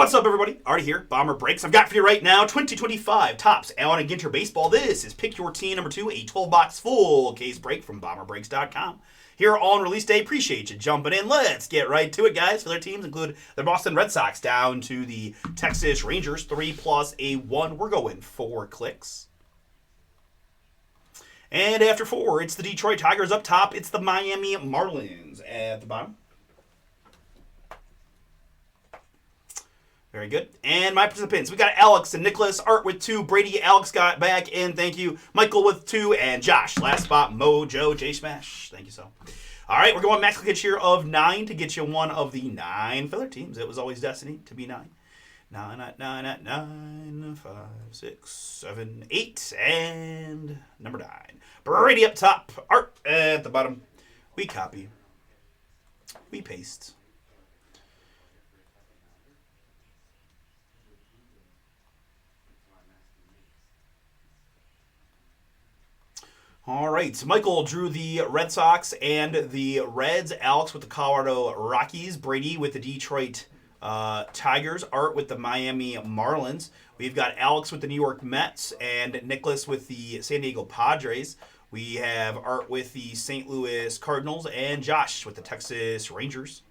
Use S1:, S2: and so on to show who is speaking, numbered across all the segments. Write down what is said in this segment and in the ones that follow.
S1: What's up, everybody? Artie here, Bomber Breaks. I've got for you right now 2025 Topps Allen and Ginter Baseball. This is Pick Your Team number 2, a 12-box full case break from BomberBreaks.com. Here on release day, appreciate you jumping in. Let's get right to it, guys. For their teams include the Boston Red Sox down to the Texas Rangers, 3 plus a 1. We're going 4 clicks. And after 4, it's the Detroit Tigers up top. It's the Miami Marlins at the bottom. Very good. And my participants, we got Alex and Nicholas, Art with 2, Brady, Alex got back in, thank you. Michael with 2, and Josh, last spot, Mojo, J Smash, thank you so. All right, we're going max clickage here of 9 to get you one of the 9 filler teams. It was always destined to be 9. 9 at 9 at 9, 5, 6, 7, 8, and number 9. Brady up top, Art at the bottom. We copy. We paste. All right, so Michael drew the Red Sox and the Reds. Alex with the Colorado Rockies. Brady with the Detroit Tigers. Art with the Miami Marlins. We've got Alex with the New York Mets and Nicholas with the San Diego Padres. We have Art with the St. Louis Cardinals and Josh with the Texas Rangers.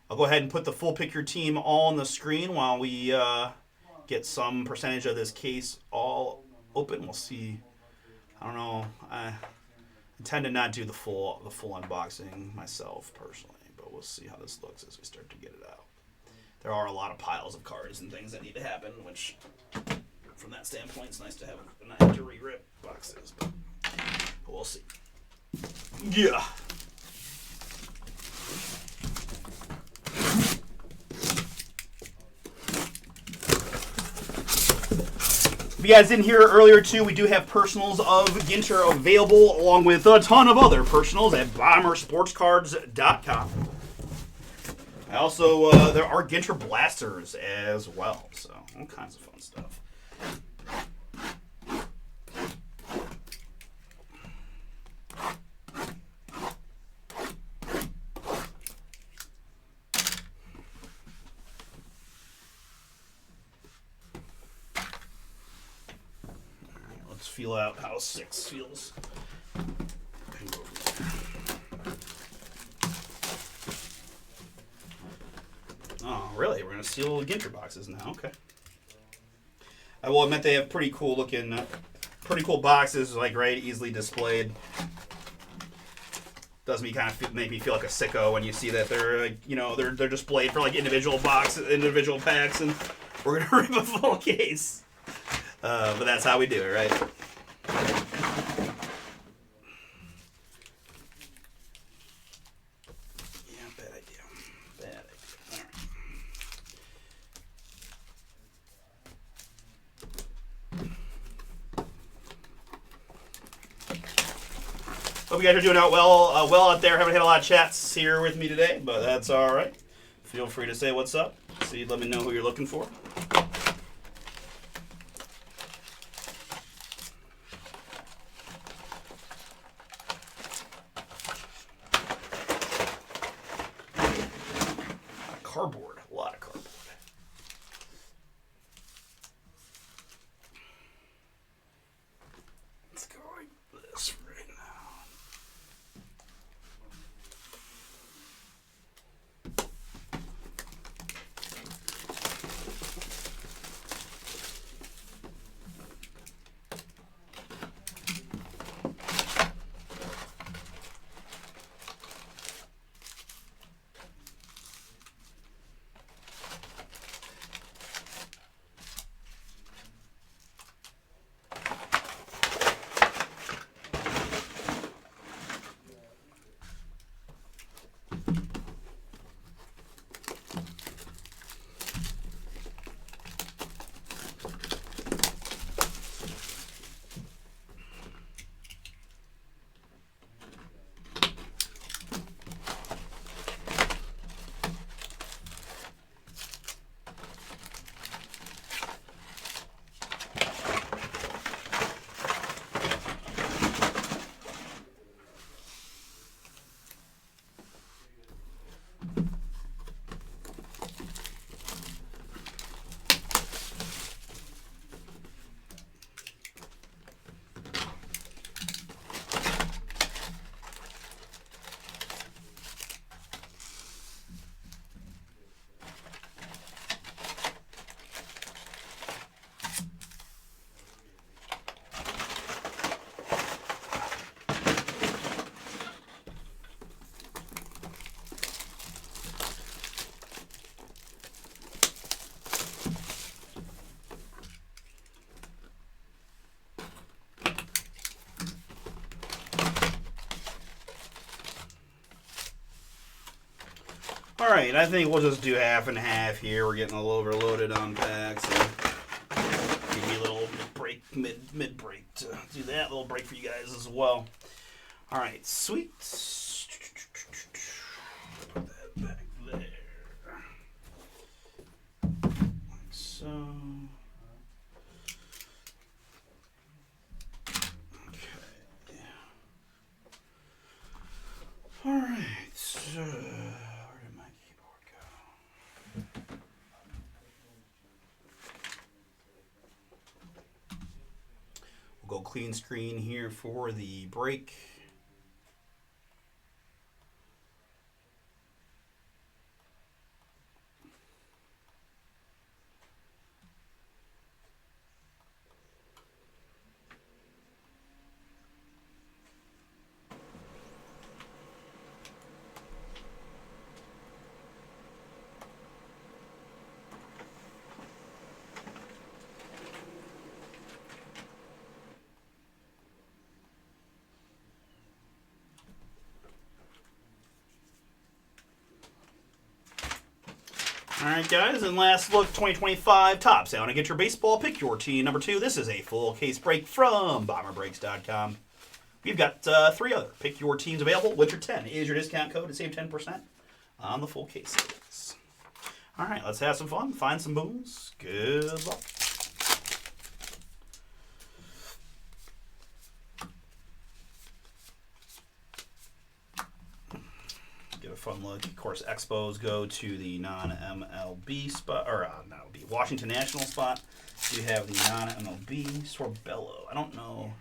S1: I'll go ahead and put the full pick your team on the screen while we get some percentage of this case all open. We'll see. I don't know. I tend to not do the full unboxing myself personally, but we'll see how this looks as we start to get it out. There are a lot of piles of cards and things that need to happen, which, from that standpoint, it's nice to have not to re-rip boxes. But we'll see. Yeah. If you guys didn't hear earlier, too, we do have personals of Ginter available, along with a ton of other personals at BomberSportsCards.com. Also, there are Ginter blasters as well, so all kinds of fun stuff. Feel out how 6 feels. Oh, really? We're gonna seal Ginter boxes now. Okay. I will admit they have pretty cool looking, pretty cool boxes. Like easily displayed. Does make me feel like a sicko when you see that they're they're displayed for like individual boxes, individual packs, and we're gonna rip a full case. But that's how we do it, right? Yeah, bad idea. Bad idea. All right. Hope you guys are doing well out there. Haven't had a lot of chats here with me today, but that's all right. Feel free to say what's up. Let me know who you're looking for. Cardboard, a lot of cardboard. Let's go like this right now. right, I think we'll just do half and half here. We're getting a little overloaded on packs. So give me a little break, mid break to do that. A little break for you guys as well. All right, sweet. Put that back there. Like so. Okay. All right. So, where did my keyboard go? We'll go clean screen here for the break. All right, guys, and last look, 2025 Topps. I want to get your baseball. Pick your team. Number 2, this is a full case break from BomberBreaks.com. We've got 3 other Pick Your Teams available. Winter 10 is your discount code to save 10% on the full case. All right, let's have some fun. Find some boons. Good luck. A fun look. Of course, Expos go to the non-MLB spot, or MLB Washington National spot. You have the non-MLB Sorbello. I don't know.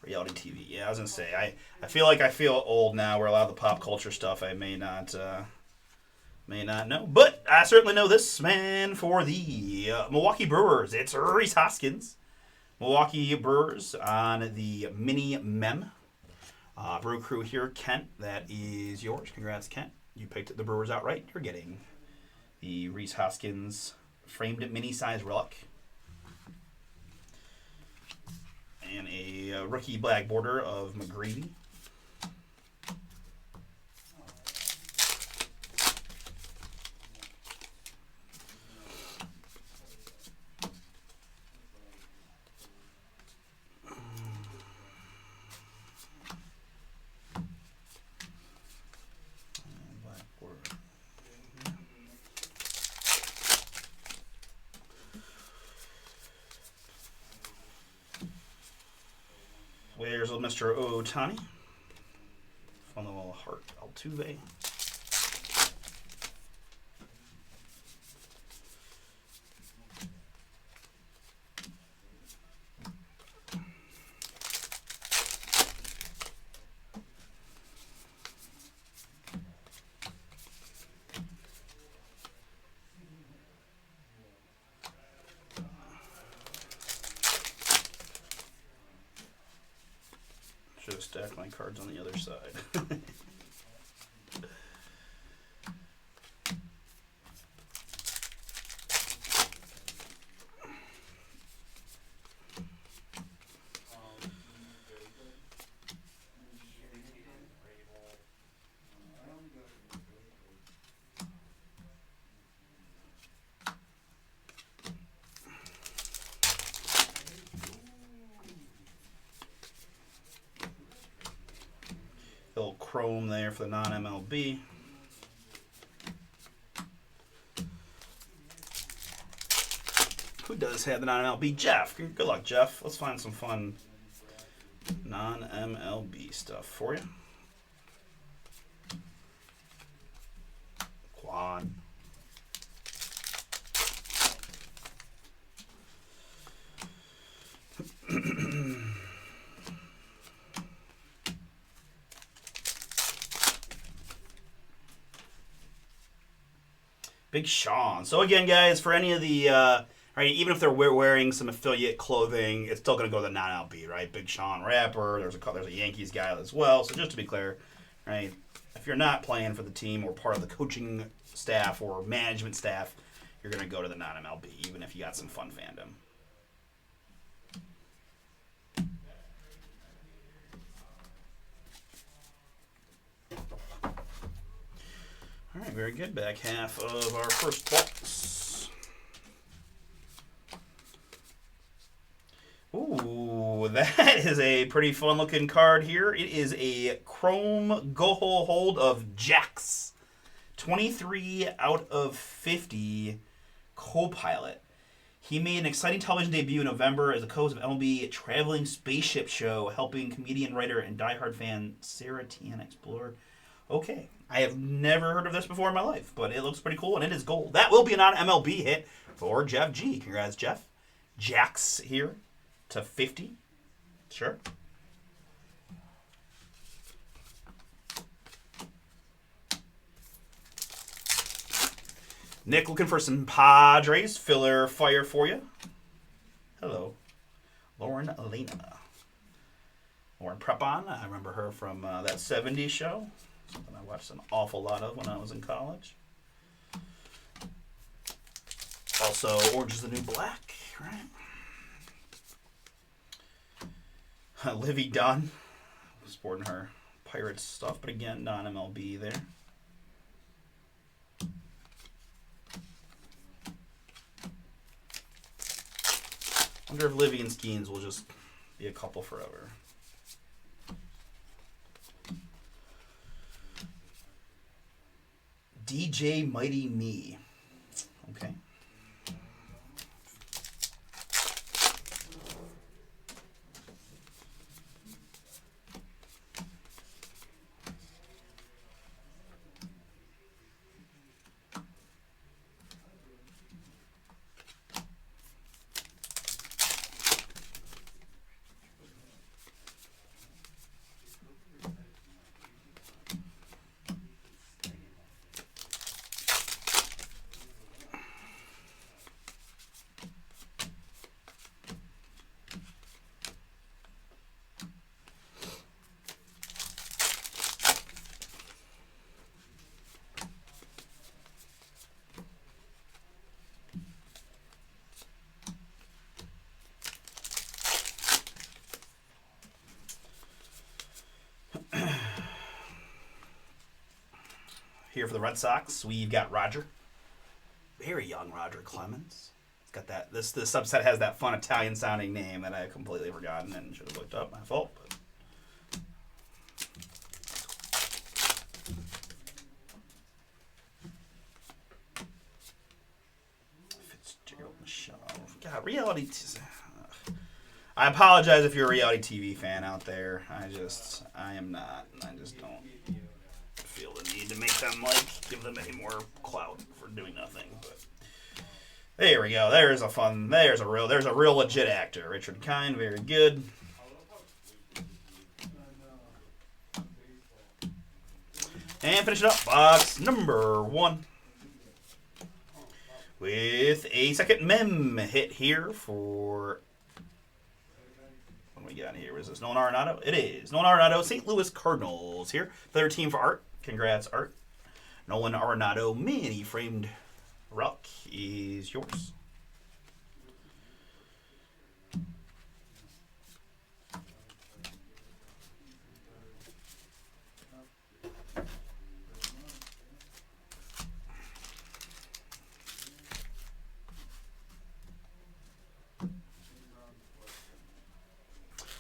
S1: Reality TV. Yeah, I was gonna say. I feel like I feel old now, where a lot of the pop culture stuff I may not know, but I certainly know this man for the Milwaukee Brewers. It's Rhys Hoskins. Milwaukee Brewers on the mini mem. Brew Crew here, Kent, that is yours. Congrats, Kent. You picked the Brewers outright. You're getting the Rhys Hoskins framed mini-size relic. And a rookie black border of McGrady. There's Mr. Ohtani. Fun little heart Altuve. Should have stacked my cards on the other side. Little chrome there for the non-MLB. Who does have the non-MLB? Jeff. Good luck, Jeff. Let's find some fun non-MLB stuff for you. Quan. Big Sean. So again, guys, for any of the, right, even if they're wearing some affiliate clothing, it's still going to go to the non-LB, right? Big Sean rapper. There's a Yankees guy as well. So just to be clear, right, if you're not playing for the team or part of the coaching staff or management staff, you're going to go to the non-MLB, even if you got some fun fandom. All right, very good. Back half of our first box. Ooh, that is a pretty fun looking card here. It is a Chrome Go Hold of Jax. 23 out of 50 co-pilot. He made an exciting television debut in November as a co-host of MLB Traveling Spaceship Show, helping comedian, writer, and diehard fan Sarah Tian explore. Okay, I have never heard of this before in my life, but it looks pretty cool, and it is gold. That will be a non-MLB hit for Jeff G. Congrats, Jeff. Jax here to 50. Sure. Nick looking for some Padres filler fire for you. Hello. Lauren Elena. Lauren Prepon. I remember her from that 70s show. Something I watched an awful lot of when I was in college. Also, Orange is the New Black, right? Livy Dunn. Sporting her Pirates stuff, but again, non-MLB there. I wonder if Livy and Skeens will just be a couple forever. DJ Mighty Me. Okay. Here for the Red Sox, we've got Roger. Very young Roger Clemens. It's got that. This subset has that fun Italian sounding name that I completely forgotten and should have looked up. My fault. But. Fitzgerald Michelle. God, reality. I apologize if you're a reality TV fan out there. I am not. I just don't feel the need to make them give them any more clout for doing nothing. But there we go. There's a real legit actor. Richard Kind, very good. And finish it up, box number 1. With a second mem hit here for, what do we got here? Is this Nolan Arenado? It is. Nolan Arenado, St. Louis Cardinals here. Third team for Art. Congrats, Art. Nolan Arenado, mini framed relic is yours.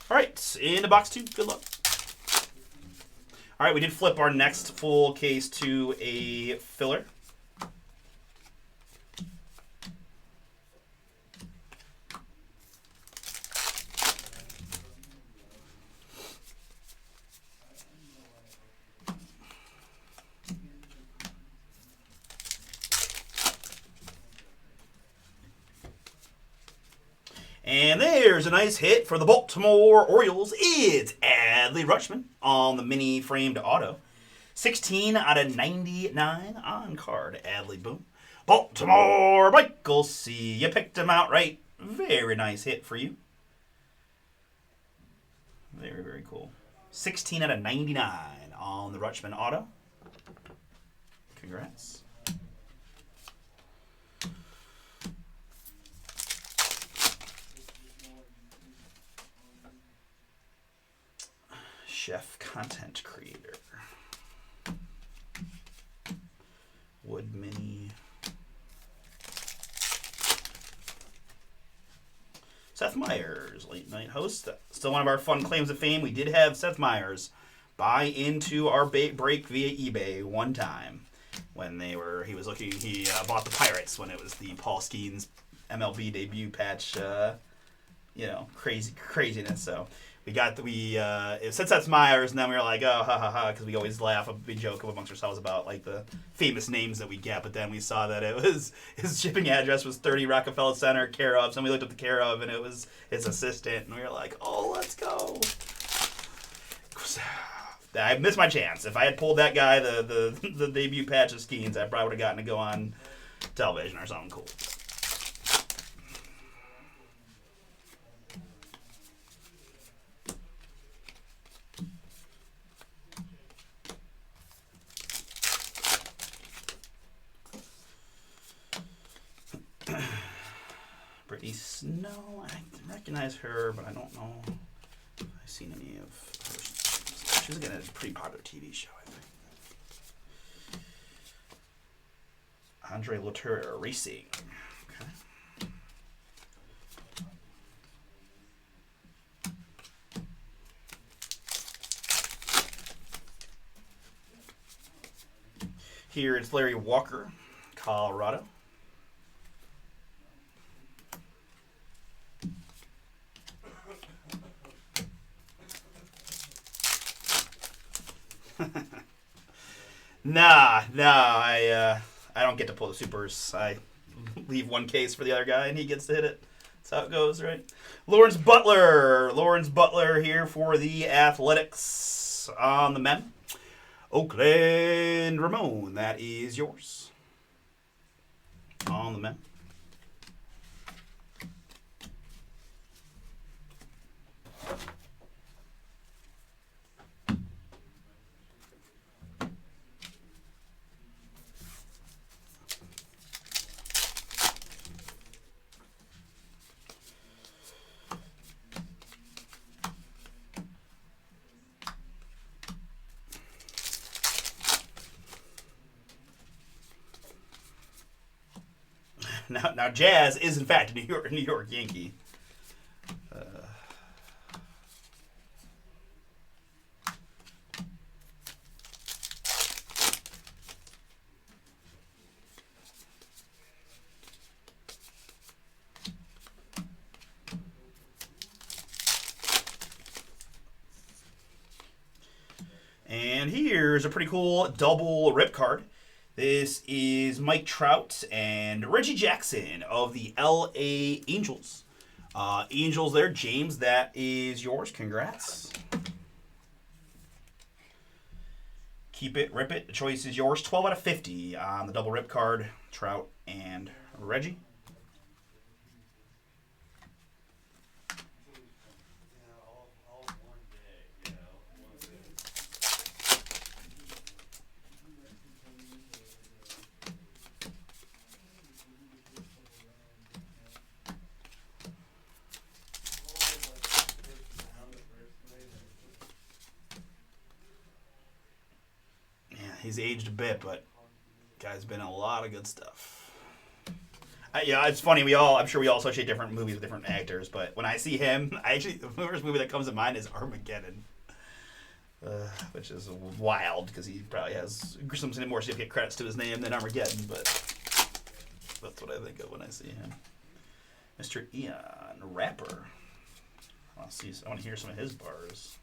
S1: All right, into box 2. Good luck. All right, we did flip our next full case to a filler. And there's a nice hit for the Baltimore Orioles. It's Adley Rutschman on the mini framed auto. 16 out of 99 on card. Adley, boom. Baltimore, Michael C. You picked him out right. Very nice hit for you. Very, very cool. 16 out of 99 on the Rutschman auto. Congrats. Chef content creator. Wood Mini. Seth Meyers, late night host. Still one of our fun claims of fame. We did have Seth Meyers buy into our break via eBay one time when he bought the Pirates when it was the Paul Skeens MLB debut patch, craziness. So it said Seth Meyers, and then we were like, oh, ha ha ha, because we always laugh, we joke amongst ourselves about like the famous names that we get, but then we saw that it was his shipping address was 30 Rockefeller Center, care of, and we looked up the care of, and it was his assistant, and we were like, oh, let's go. I missed my chance. If I had pulled that guy, the debut patch of Skeens, I probably would have gotten to go on television or something cool. Brittany Snow, I recognize her, but I don't know if I've seen any of her. She's again a pretty popular TV show, I think. Andre Latour Racing. Okay. Here it's Larry Walker, Colorado. Nah, I don't get to pull the supers. I leave one case for the other guy, and he gets to hit it. That's how it goes, right? Lawrence Butler here for the Athletics on the men. Oakland Ramon, that is yours. On the men. Now, Jazz is in fact a New York Yankee. And here's a pretty cool double rip card. This is Mike Trout and Reggie Jackson of the LA Angels. Angels there. James, that is yours. Congrats. Keep it, rip it. The choice is yours. 12 out of 50 on the double rip card. Trout and Reggie. He's aged a bit, but guy's been in a lot of good stuff. It's funny. I'm sure we all associate different movies with different actors, but when I see him, the first movie that comes to mind is Armageddon, which is wild because he probably has some more significant credits to his name than Armageddon, but that's what I think of when I see him. Mr. Ian Rapper. I want to hear some of his bars.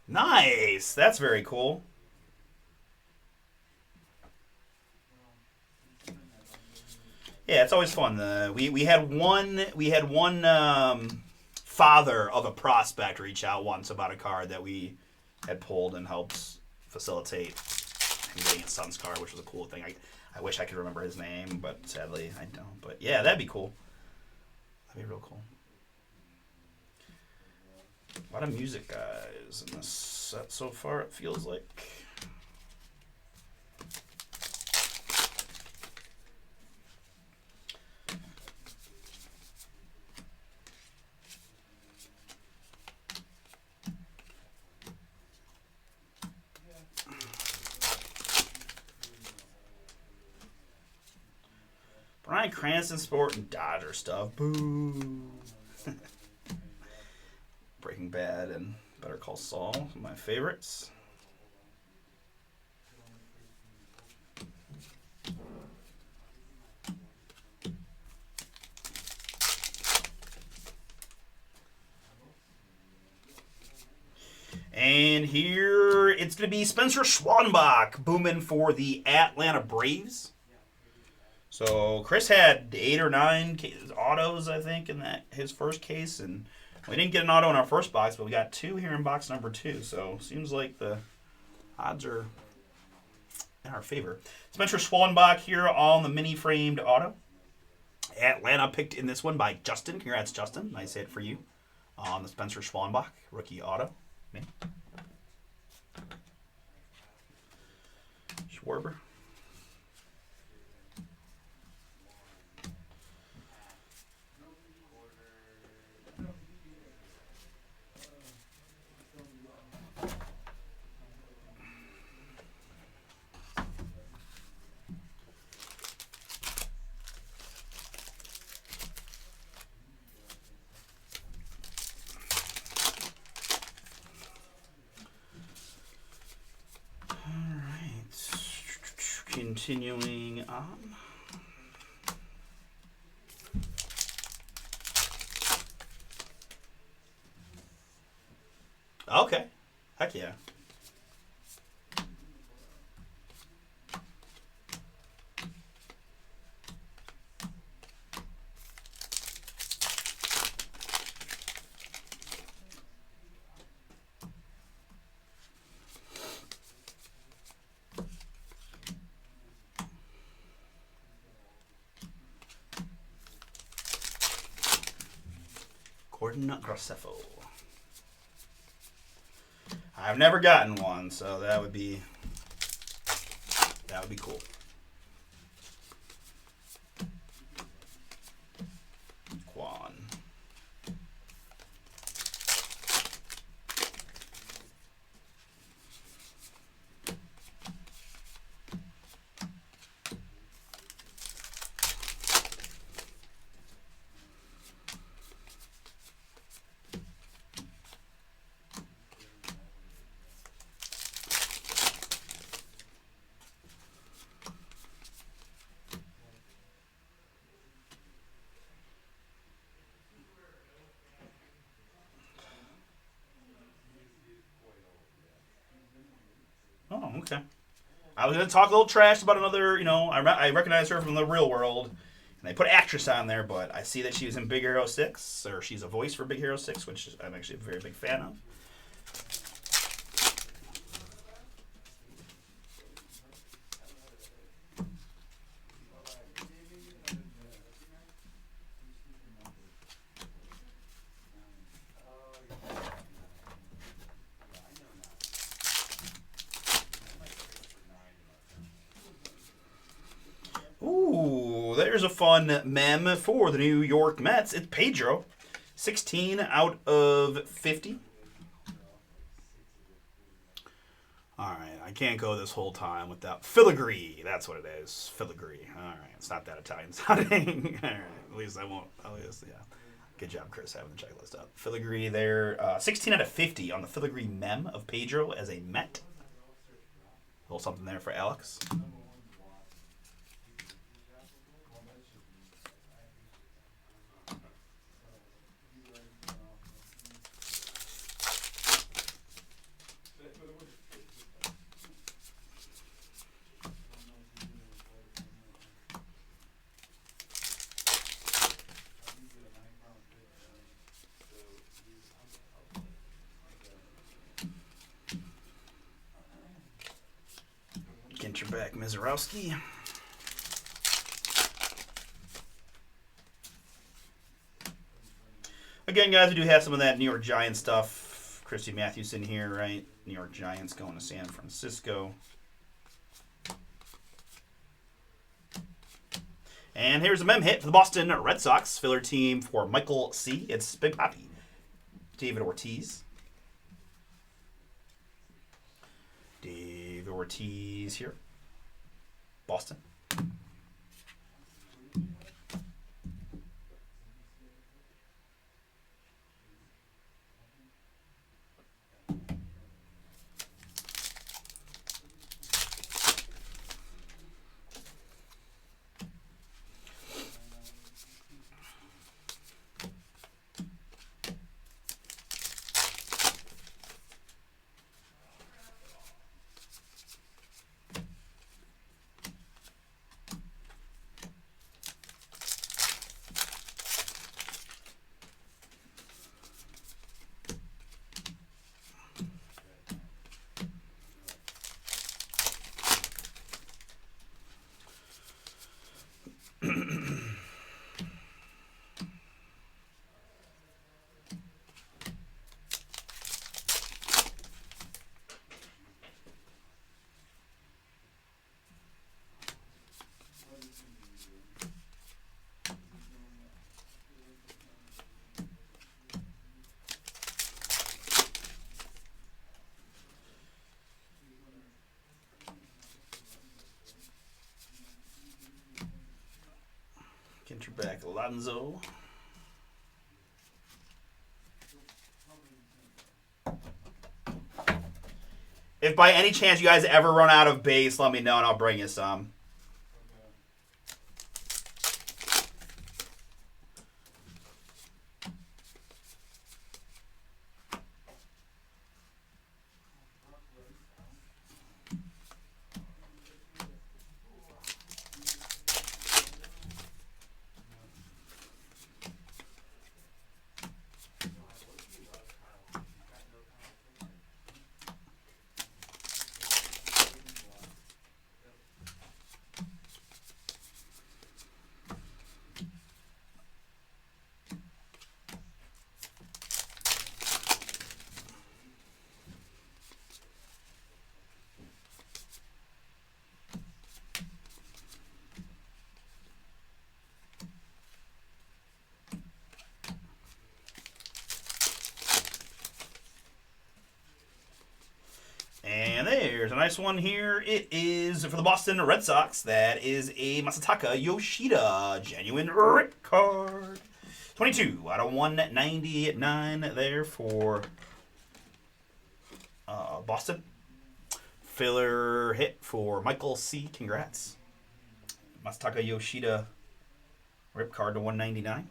S1: Nice. That's very cool. Yeah, it's always fun. We had one father of a prospect reach out once about a card that we had pulled and helped facilitate him getting his son's card, which was a cool thing. I wish I could remember his name, but sadly I don't. But yeah, that'd be cool. That'd be real cool. A lot of music guys in this set so far, it feels like. Bryan Cranston Sport and Dodger stuff. Boo. Breaking Bad and Better Call Saul, my favorites. And here it's going to be Spencer Schwanbach booming for the Atlanta Braves. So Chris had 8 or 9 autos, I think, in his first case, and we didn't get an auto in our first box, but we got 2 here in box number 2. So seems like the odds are in our favor. Spencer Schwanbach here on the mini framed auto. Atlanta picked in this one by Justin. Congrats, Justin. Nice hit for you on the Spencer Schwanbach rookie auto. Man. Schwarber. Continuing on. Okay. Heck yeah. Gordon Graceffo. I've never gotten one, so that would be cool. Quan. Oh, okay. I was going to talk a little trash about another, I recognize her from the real world. And they put actress on there, but I see that she was in Big Hero 6, or she's a voice for Big Hero 6, which I'm actually a very big fan of. Ooh, there's a fun mem for the New York Mets. It's Pedro. 16 out of 50. All right, I can't go this whole time without filigree. That's what it is. Filigree. All right, it's not that Italian sounding. All right, at least I won't. At least, yeah. Good job, Chris, having the checklist up. Filigree there. 16 out of 50 on the filigree mem of Pedro as a Met. A little something there for Alex. Ginter back, Mizorowski. Again, guys, we do have some of that New York Giants stuff. Christy Matthews in here, right? New York Giants going to San Francisco. And here's a mem hit for the Boston Red Sox. Filler team for Michael C. It's Big Papi. David Ortiz. David Ortiz here. Boston. Back Alonzo. If by any chance you guys ever run out of base, let me know and I'll bring you some. And there's a nice one here. It is for the Boston Red Sox. That is a Masataka Yoshida genuine rip card. 22 out of 199 there for Boston. Filler hit for Michael C. Congrats. Masataka Yoshida rip card to 199.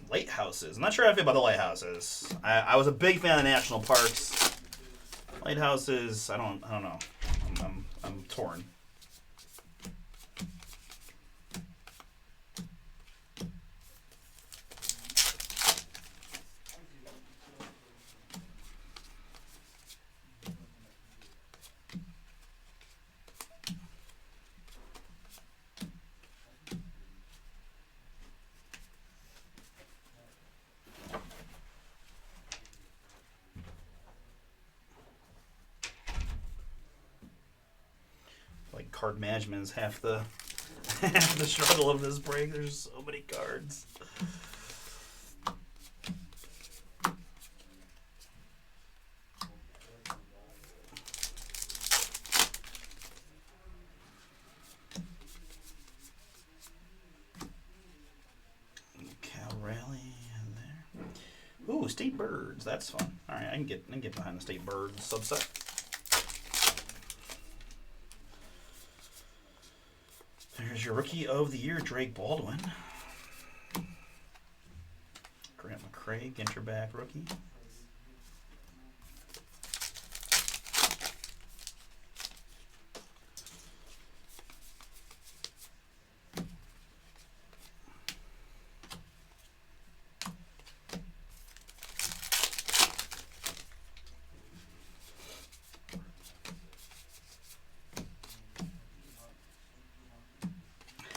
S1: Lighthouses. I'm not sure how I feel about the lighthouses. I was a big fan of the national parks. Lighthouses, I don't know. I'm torn. Like card management is half the struggle of this break. There's so many cards. Cal Rally in there. Ooh, State Birds. That's fun. All right, I can get behind the State Birds subset. There's your Rookie of the Year, Drake Baldwin. Grant McCrae, Ginter back rookie.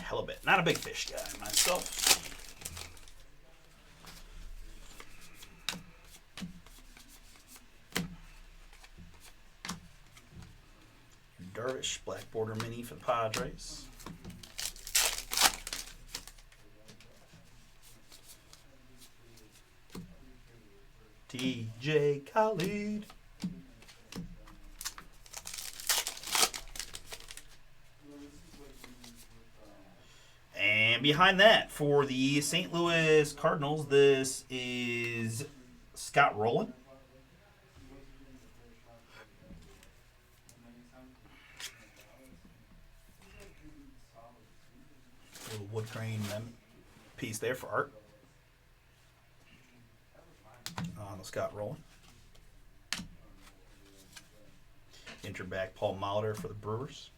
S1: Hell a bit. Not a big fish guy myself. Darvish, Black Border Mini for the Padres. TJ Khalid. And behind that, for the St. Louis Cardinals, this is Scott Rowland. A little wood grain piece there for art. On the Scott Rowland. Enter back Paul Molitor for the Brewers.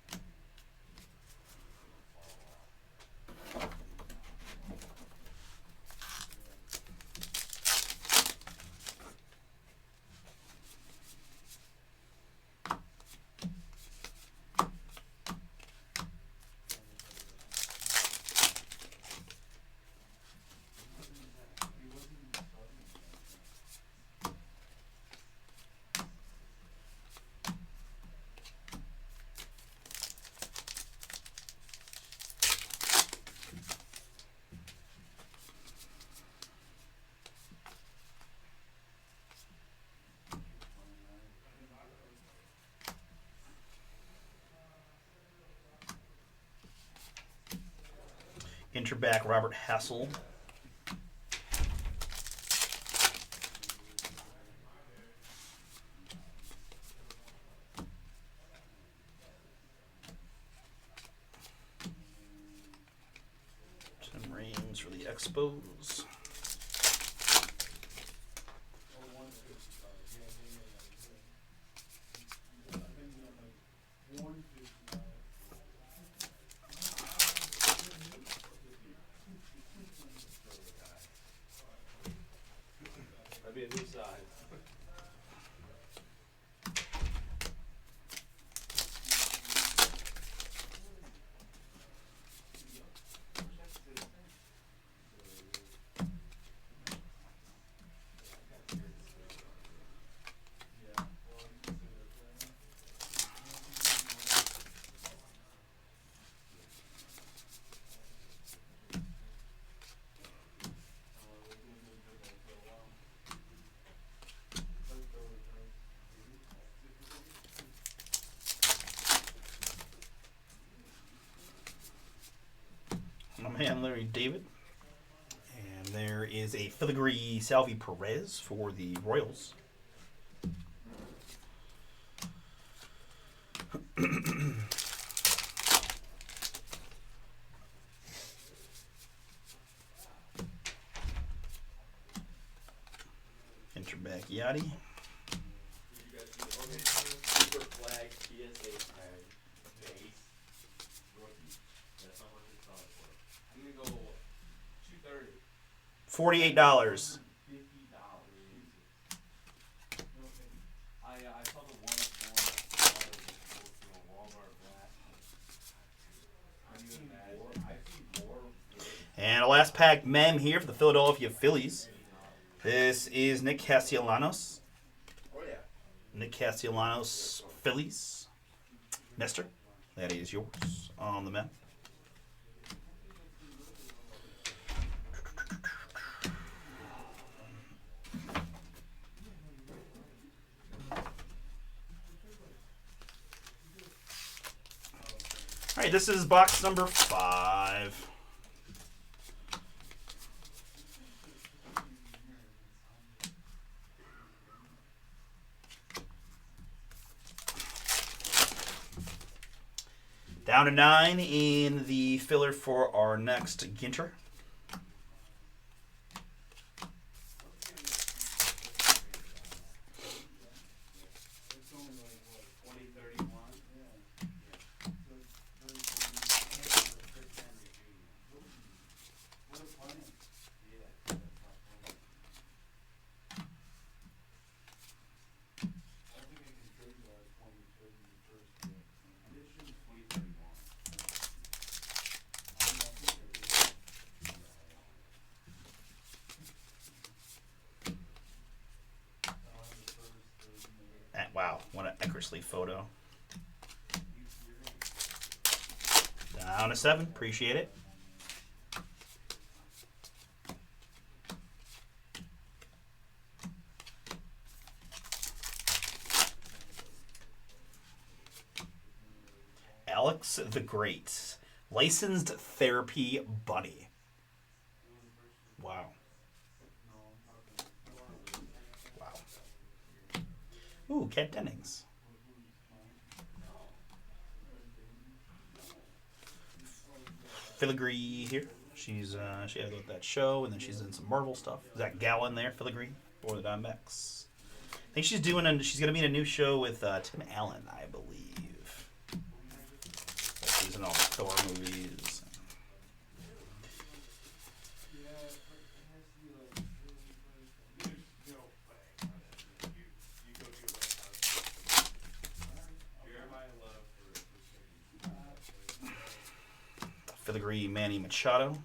S1: Ginter back, Robert Hassel. Tim Raines for the Expos.
S2: That'd be a new size.
S1: My man Larry David. And there is a filigree Salvi Perez for the Royals. Enter back Yachty.
S2: Super flag PSA tag base rookie. That's how much it's selling for. I'm gonna go $230.
S1: $48.
S2: $50. I saw the one Walmart black. Can you imagine? I've seen more.
S1: And a last pack mem here for the Philadelphia Phillies. This is Nick Castellanos.
S2: Oh yeah.
S1: Nick Castellanos, Phillies. Mister, that is yours on the mem. All right, this is box number 5. Down to 9 in the filler for our next Ginter. Wow, what an Eckersley photo. Down to 7. Appreciate it. Alex the Great. Licensed Therapy Bunny. Wow. Wow. Ooh, Kat Dennings. Filigree here. She had that show, and then she's in some Marvel stuff. Zach Gallen there, Filigree for the Diamondbacks. I think she's gonna be in a new show with Tim Allen, I believe. She's in all the Thor movies. Filigree Manny Machado.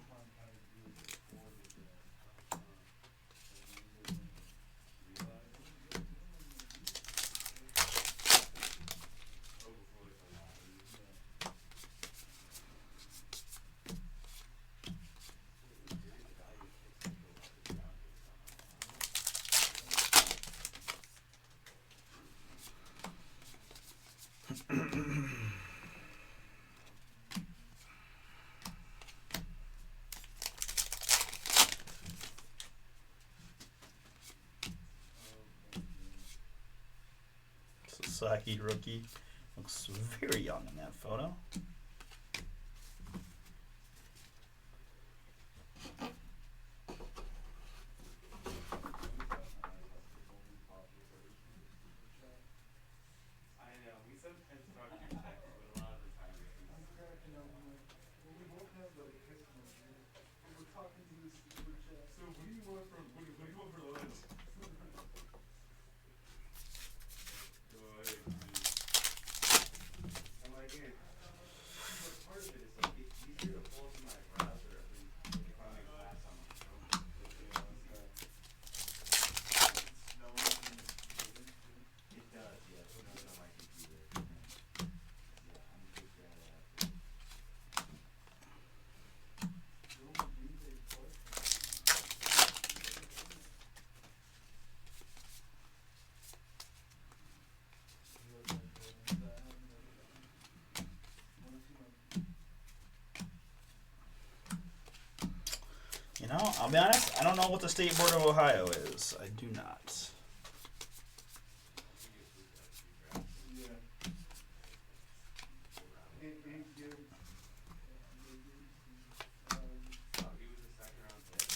S1: Saki rookie. Looks very young in that photo.
S2: I know. We sometimes talk through text, but a lot of the time it's just.
S3: I'm cracking up. I'm like, well, we both have like text messages, but we're talking to the super chat.
S2: So what do you want for what do you want for lunch? Go ahead, dude. And like again, but part of it is like it's easier to pull up my browser if I'm in class on my phone.
S3: Yeah, okay. It's snowing in the building too.
S2: It does, yeah. It snows on my computer. Yeah, I'm a big fan of that.
S3: Little Green Bay Park.
S1: You know, I'll be honest, I don't know what the State Board of Ohio is. I do not.
S3: Yeah. And give.
S2: Oh, he was a second round pick.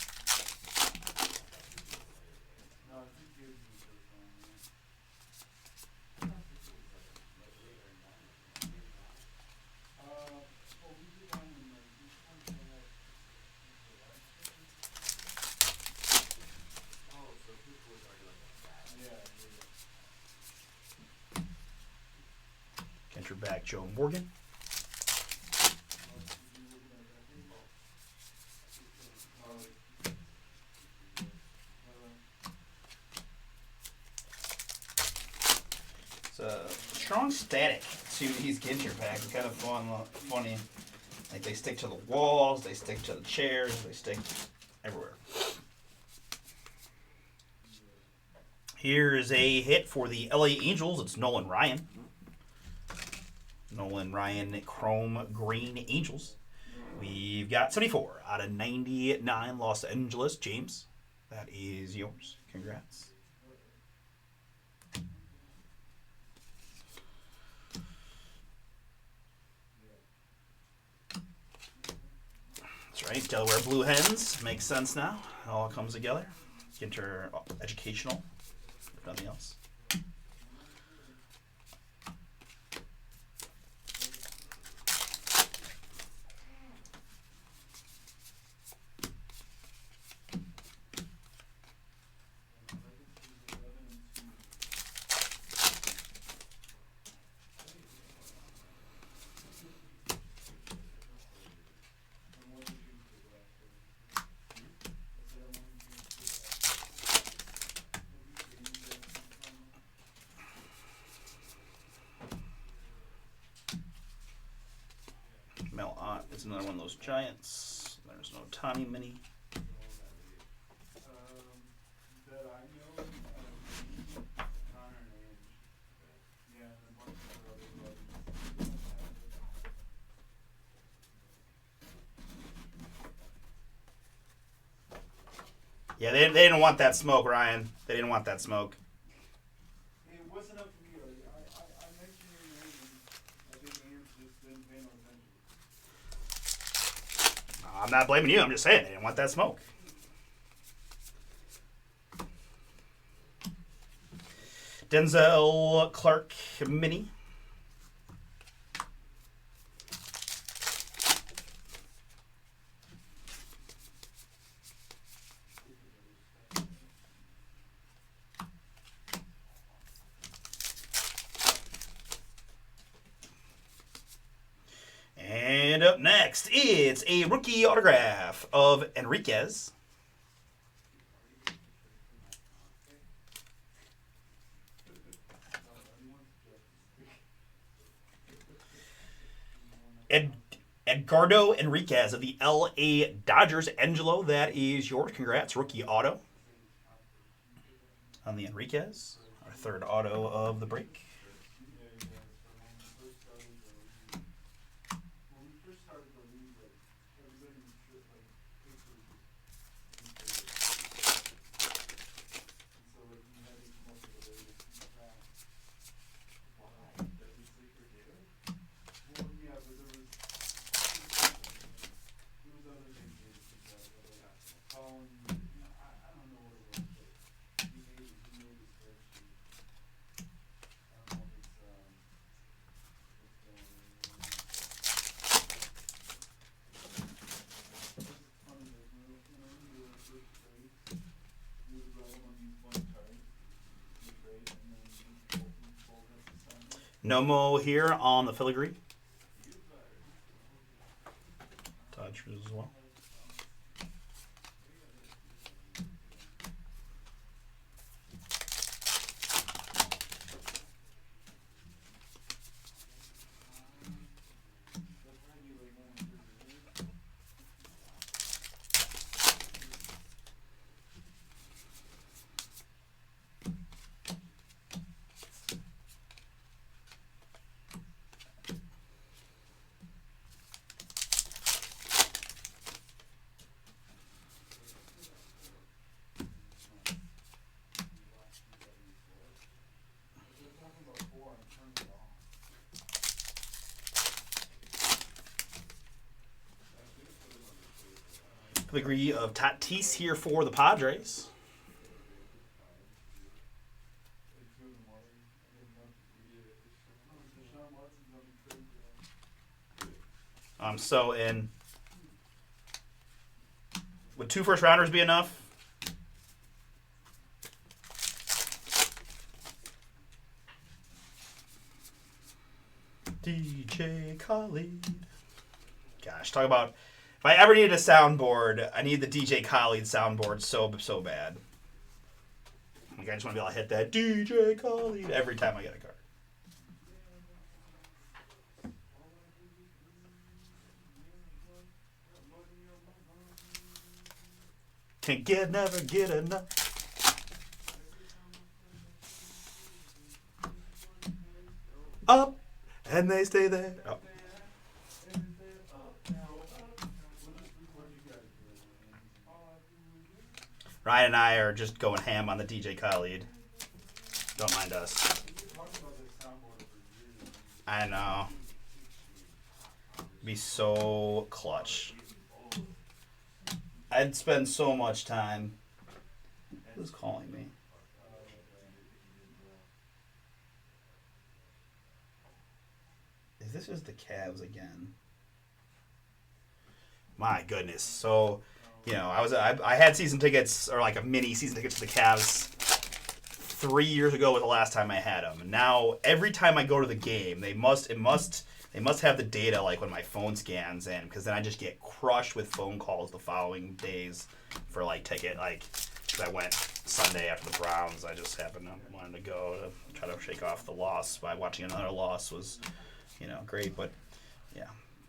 S3: No, I think Gibbs was first round, yeah. Well, we did one when like we kind of had the last pick.
S2: Oh, so his was already like a bad.
S3: Yeah, yeah.
S1: Ginter back, Joe Morgan. It's a strong static to these Ginter packs. It's kind of funny. Like they stick to the walls, they stick to the chairs, they stick everywhere. Here is a hit for the LA Angels. It's Nolan Ryan. Nolan Ryan Chrome Green Angels. We've got 74 out of 99 Los Angeles. James, that is yours. Congrats. That's right. Delaware Blue Hens. Makes sense now. It all comes together. Ginter educational, if nothing else. Mel Ott is another one of those Giants. There's no Tani Mini.
S3: That I know, Connor and Ange. Yeah, and a bunch of our other buddies.
S1: Yeah, they didn't want that smoke, Ryan. They didn't want that smoke.
S3: It wasn't up to me. Like, I mentioned your name, and I think Ange just didn't pay no attention.
S1: I'm not blaming you. I'm just saying they didn't want that smoke. Denzel Clark Mini. And up next, it's a rookie autograph of Enriquez. Edgardo Enriquez of the LA Dodgers. Angelo, that is yours. Congrats, rookie auto on the Enriquez. Our third auto of the break.
S3: When we first started the league, like, everybody would shoot, like, pictures. And so, like, we had to come up with a way to keep track.
S1: Nomo here on the filigree. Todd Schrews as well. Filigree of Tatis here for the Padres. I'm so in. Would 2 first rounders be enough? DJ Khaled. Gosh, talk about if I ever needed a soundboard, I need the DJ Khaled soundboard so bad. Like I just want to be able to hit that DJ Khaled every time I get a card. Never get enough. Up, and they stay there. Oh. Ryan and I are just going ham on the DJ Khaled. Don't mind us. I know. Be so clutch. I'd spend so much time. Who's calling me? If this is the Cavs again. My goodness. So, you know, I had season tickets, or like a mini season tickets to the Cavs 3 years ago was the last time I had them. And now every time I go to the game, they must have the data like when my phone scans in, because then I just get crushed with phone calls the following days for like ticket. Like, cause I went Sunday after the Browns. I just wanted to go to try to shake off the loss by watching another loss was, you know, great. But yeah,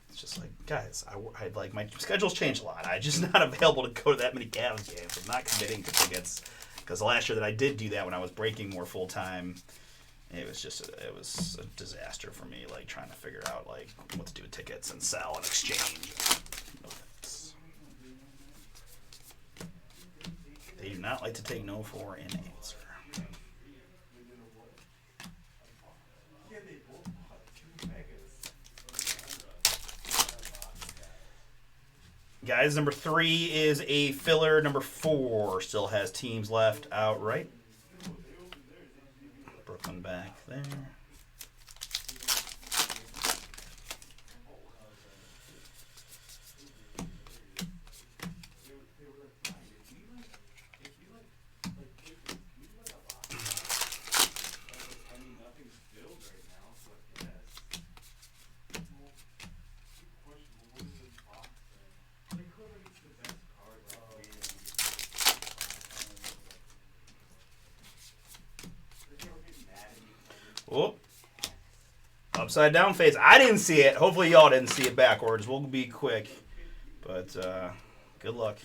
S1: it's just like, guys, I like my schedule's changed a lot. I'm just not available to go to that many Cavs games. I'm not committing to tickets because the last year that I did do that when I was breaking more full time. It was a disaster for me, like trying to figure out like what to do with tickets and sell and exchange. No thanks. They do not like to take no for an answer. Guys, number 3 is a filler. Number 4 still has teams left outright. Brooklyn back there. Oh, upside down face. I didn't see it. Hopefully y'all didn't see it backwards. We'll be quick. But good luck.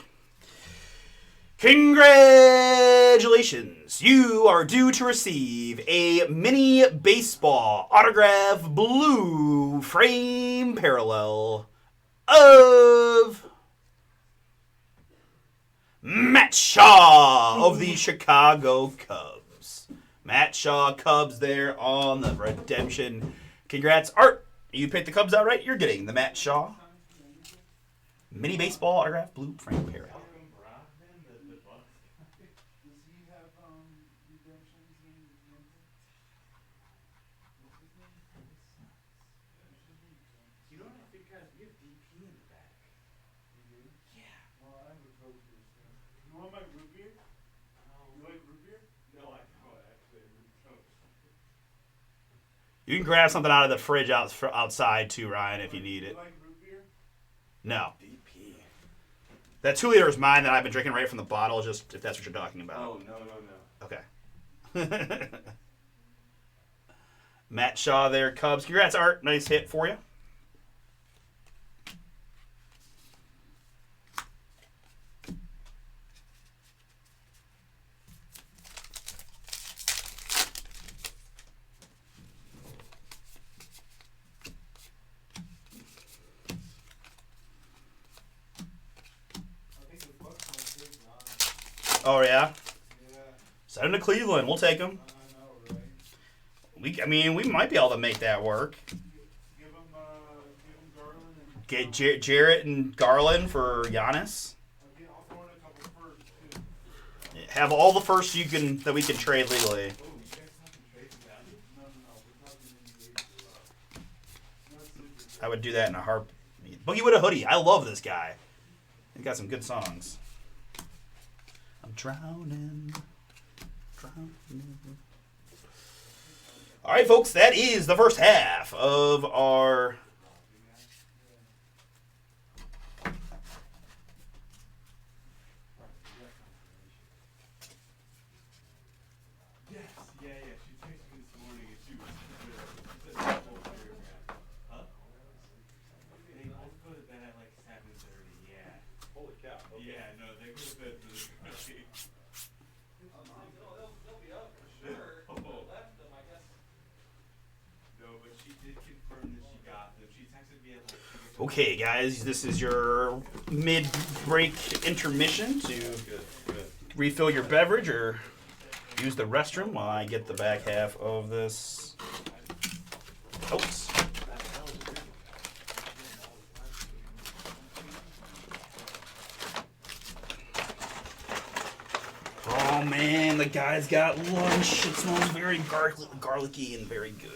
S1: Congratulations. You are due to receive a mini baseball autograph blue frame parallel of Matt Shaw of the Chicago Cubs. Matt Shaw, Cubs there on the redemption. Congrats, Art. You picked the Cubs out right. You're getting the Matt Shaw mini baseball autograph blue frame parallel.
S3: Does he have redemptions in Ginter? What's his name?
S2: You know what I think, guys? We have DP in the back.
S3: You do?
S2: Yeah.
S3: Well, I have a road beer still. You want my root beer? You like root beer?
S2: No, I don't actually. I really don't.
S1: You can grab something out of the fridge outside too, Ryan, if you need
S3: You
S1: it.
S3: like root beer?
S1: No.
S2: BP.
S1: That 2 liter is mine that I've been drinking right from the bottle, just if that's what you're talking about.
S2: Oh, no.
S1: Okay. Matt Shaw there, Cubs. Congrats, Art. Nice hit for you.
S3: I think the Bucks might take Ron.
S1: Oh, yeah?
S3: Yeah,
S1: Send him to Cleveland. We'll take him.
S3: I know, right?
S1: We might be able to make that work.
S3: Give him Garland and
S1: Get Jarrett and Garland for Giannis.
S3: I'll throw in a couple first too.
S1: Have all the firsts that we can trade legally.
S2: Oh, you guys haven't traded value?
S3: No, we're talking NBA stuff. Not super.
S1: I would do that in a heartbeat. Boogie with a hoodie. I love this guy. He's got some good songs. I'm drowning. All right, folks, that is the first half of our
S2: Yes, yeah. She texted me this morning and she was she said the whole paragraph. Huh? They both go to bed at like 7:30. Yeah.
S4: Holy cow. Okay.
S2: Yeah, no, they go to bed really early.
S4: They'll be up for sure.
S2: Oh.
S4: Left them, I guess.
S2: No, but she did confirm that she got them. She texted me at like.
S1: Okay, guys, this is your mid-break intermission to
S4: Good.
S1: refill your beverage or use the restroom while I get the back half of this. Oops. Oh man, the guy's got lunch. It smells very garlicky and very good.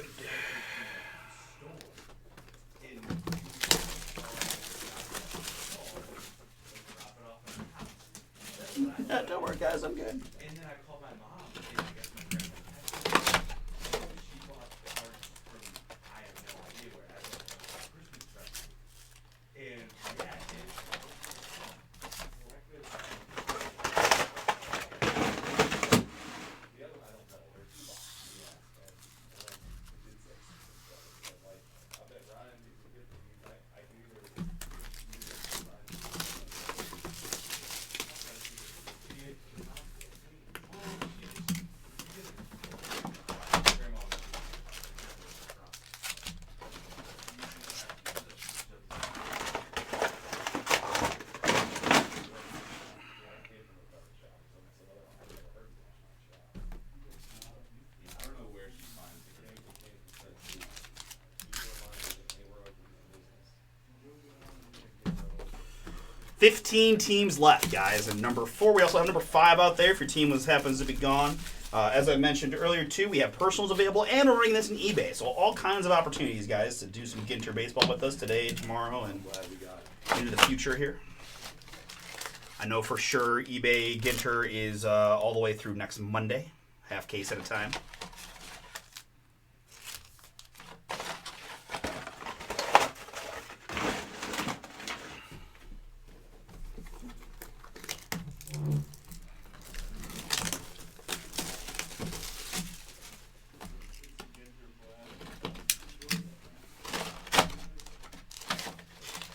S1: Don't worry, guys. I'm good.
S2: And then I called my mom and I guess my grandma texted me. She bought cards from I have no idea where. I don't know, Christmas present. And yeah,
S4: The other one I don't know. They're too long. Yeah. And it did say something about it. But I bet Ryan needs to get them. I can either I don't know where she finds it. They were open for business.
S1: 15 teams left, guys. And number 4, we also have number 5 out there if your team happens to be gone. As I mentioned earlier, too, we have personals available, and we're running this in eBay. So all kinds of opportunities, guys, to do some Ginter baseball with us today, tomorrow, and
S4: Glad we got it.
S1: into the future here. I know for sure eBay Ginter is all the way through next Monday, half case at a time.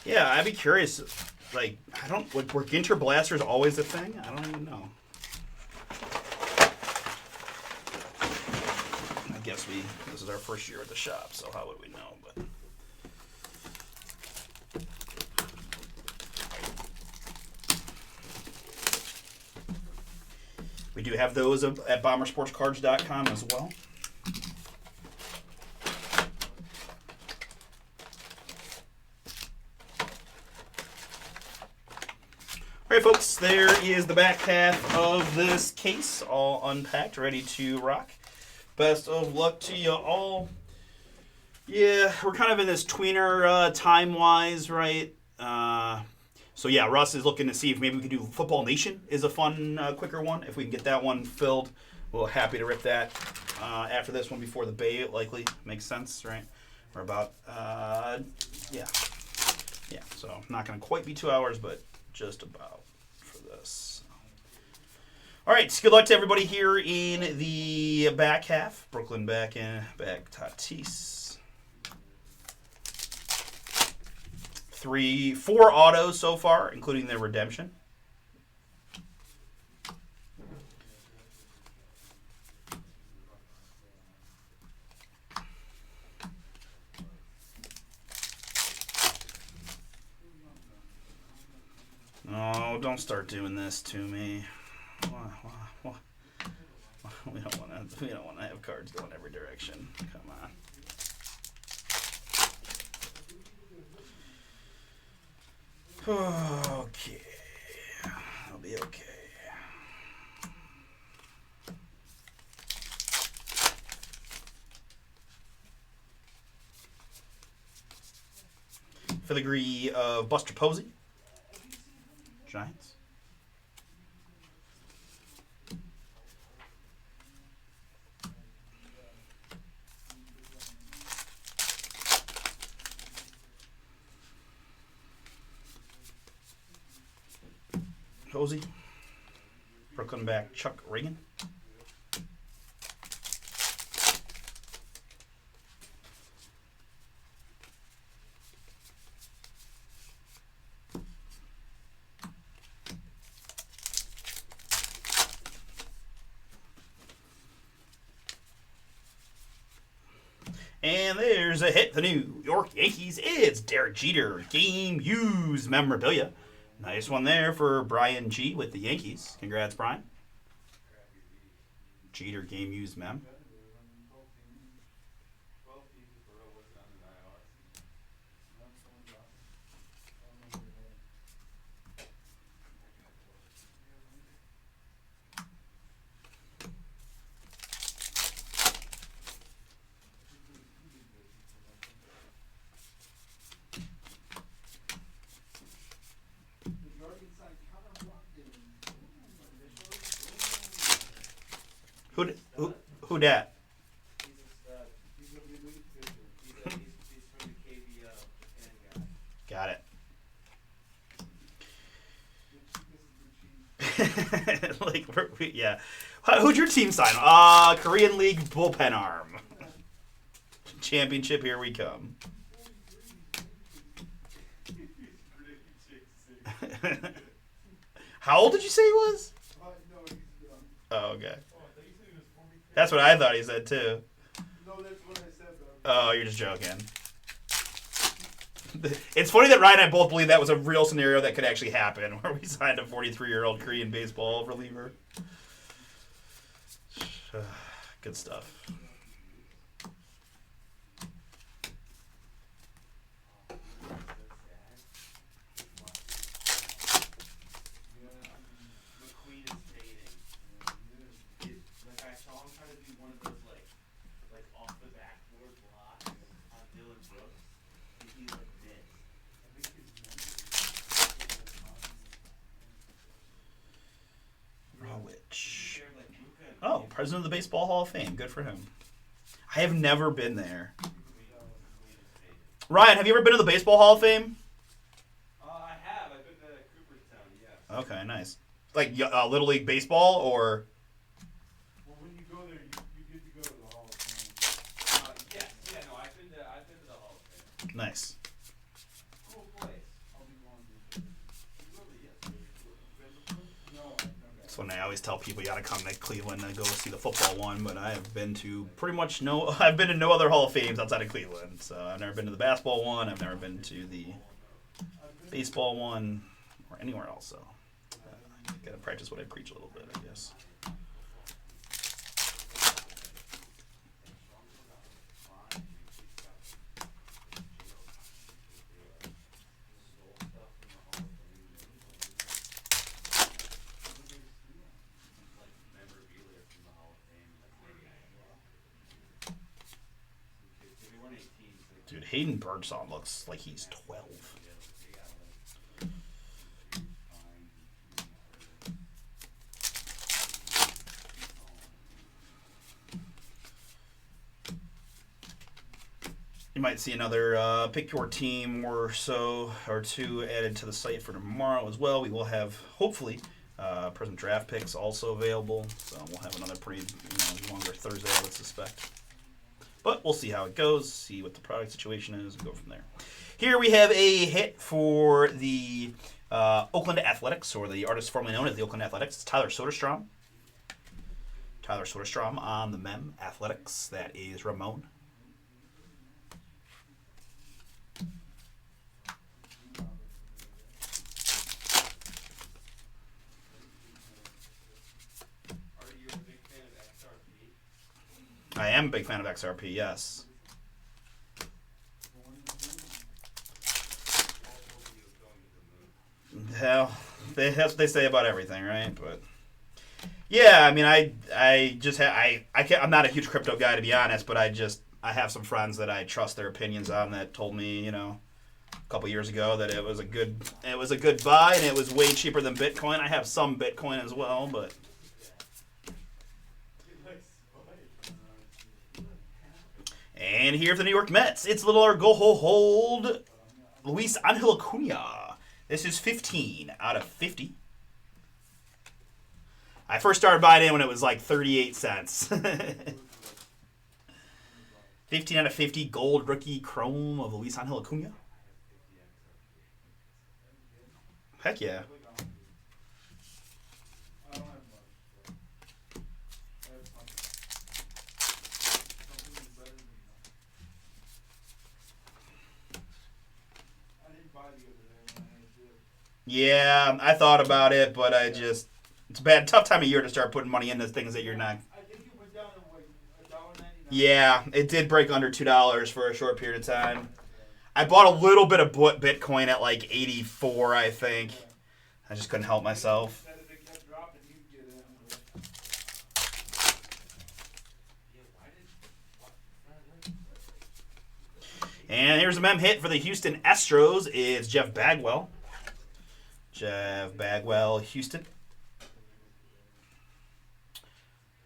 S1: Yeah, I'd be curious. Like, were Ginter blasters always a thing? I don't even know. I guess this is our first year at the shop, so how would we know? But we do have those at bombersportscards.com as well. All right, folks, there is the back half of this case, all unpacked, ready to rock. Best of luck to you all. Yeah, we're kind of in this tweener time-wise, right? So yeah, Russ is looking to see if maybe we can do Football Nation is a fun, quicker one. If we can get that one filled, Well, happy to rip that after this one before the Bay. Likely makes sense, right? We're about yeah. So not going to quite be 2 hours, but just about for this. All right, good luck to everybody here in the back half. Brooklyn back Tatis. 4 autos so far, including the redemption. Oh, don't start doing this to me. We don't want to have cards going every direction. Come on. Okay. I'll be okay. Filigree of Buster Posey. Giants. Posey. Brooklyn back Chuck Reagan. And there's a hit. The New York Yankees. It's Derek Jeter. Game used memorabilia. Nice one there for Brian G with the Yankees. Congrats, Brian. Jeter game used mem.
S4: 12 teams for real wasn't on an IR.
S1: Who dat?
S2: He's a stud.
S3: He's a relief pitcher.
S2: He's from the KBO, Japan guy.
S1: Got it.
S3: The cheapest of the cheap.
S1: Like, yeah. Who'd your team sign? Korean League bullpen arm. Championship, here we come. How old did you say he was?
S3: No, he's young.
S1: Oh, okay.
S4: Oh, I thought you said he was 43.
S1: That's what I thought he said, too.
S3: No, that's what I said, though.
S1: Oh, you're just joking. It's funny that Ryan and I both believe that was a real scenario that could actually happen, where we signed a 43-year-old Korean baseball reliever. Good stuff.
S2: McQueen is fading. Like I saw him try to do one of those like off the backboard blocks on Dylan Brooks. He like missed.
S3: I think he's
S1: Rawitch.
S2: Shared like Luka and
S1: Oh, president of the Baseball Hall of Fame. Good for him. I have never been there.
S2: McQueen is fading.
S1: Ryan, have you ever been to the Baseball Hall of Fame?
S2: I have. I've been to Cooperstown. Yes.
S1: Okay, nice. Like Little League Baseball or...
S3: Well, when you go there, you get to go to the Hall of Fame.
S2: Yes. Yeah. No. I've been to the Hall of Fame.
S1: Nice.
S2: Cool place.
S3: I'll be going this year.
S2: Really? Yes.
S3: No, I've never.
S1: That's when I always tell people you gotta come to Cleveland and go see the football one, but I have been to pretty much I've been to no other Hall of Fames outside of Cleveland. So I've never been to the basketball one, I've never been to the baseball one, or anywhere else, so gotta practice what I preach a little bit, I guess.
S2: Memorabilia from the Hall of Fame. That's maybe if we weren't 18, so
S1: Dude, Hayden Birdsong looks like he's 12. might see another pick your team or so or two added to the site for tomorrow as well. We will have hopefully present draft picks also available, so we'll have another pretty longer Thursday, I would suspect. But we'll see how it goes, see what the product situation is, and go from there. Here we have a hit for the Oakland Athletics, or the artist formerly known as the Oakland Athletics. It's Tyler Soderstrom. Tyler Soderstrom on the Mem Athletics. That is Ramon. I am a big fan of XRP, yes. Hell, that's what they say about everything, right? But yeah, I mean, I'm not a huge crypto guy, to be honest, but I have some friends that I trust their opinions on that told me, a couple years ago that it was a good buy and it was way cheaper than Bitcoin. I have some Bitcoin as well, but. And here for the New York Mets, it's little our hold Luis Angel Acuna. This is 15 out of 50. I first started buying in when it was like 38 cents. 15 out of 50 gold rookie chrome of Luis Angel Acuna. Heck yeah. Yeah, I thought about it, but it's a tough time of year to start putting money into things that you're not.
S3: I think it went down to like $1.99.
S1: Yeah, it did break under $2 for a short period of time. I bought a little bit of Bitcoin at like 84, I think. I just couldn't help myself.
S3: If it kept dropping, you'd get in.
S1: And here's a mem hit for the Houston Astros. It's Jeff Bagwell. Jeff Bagwell, Houston.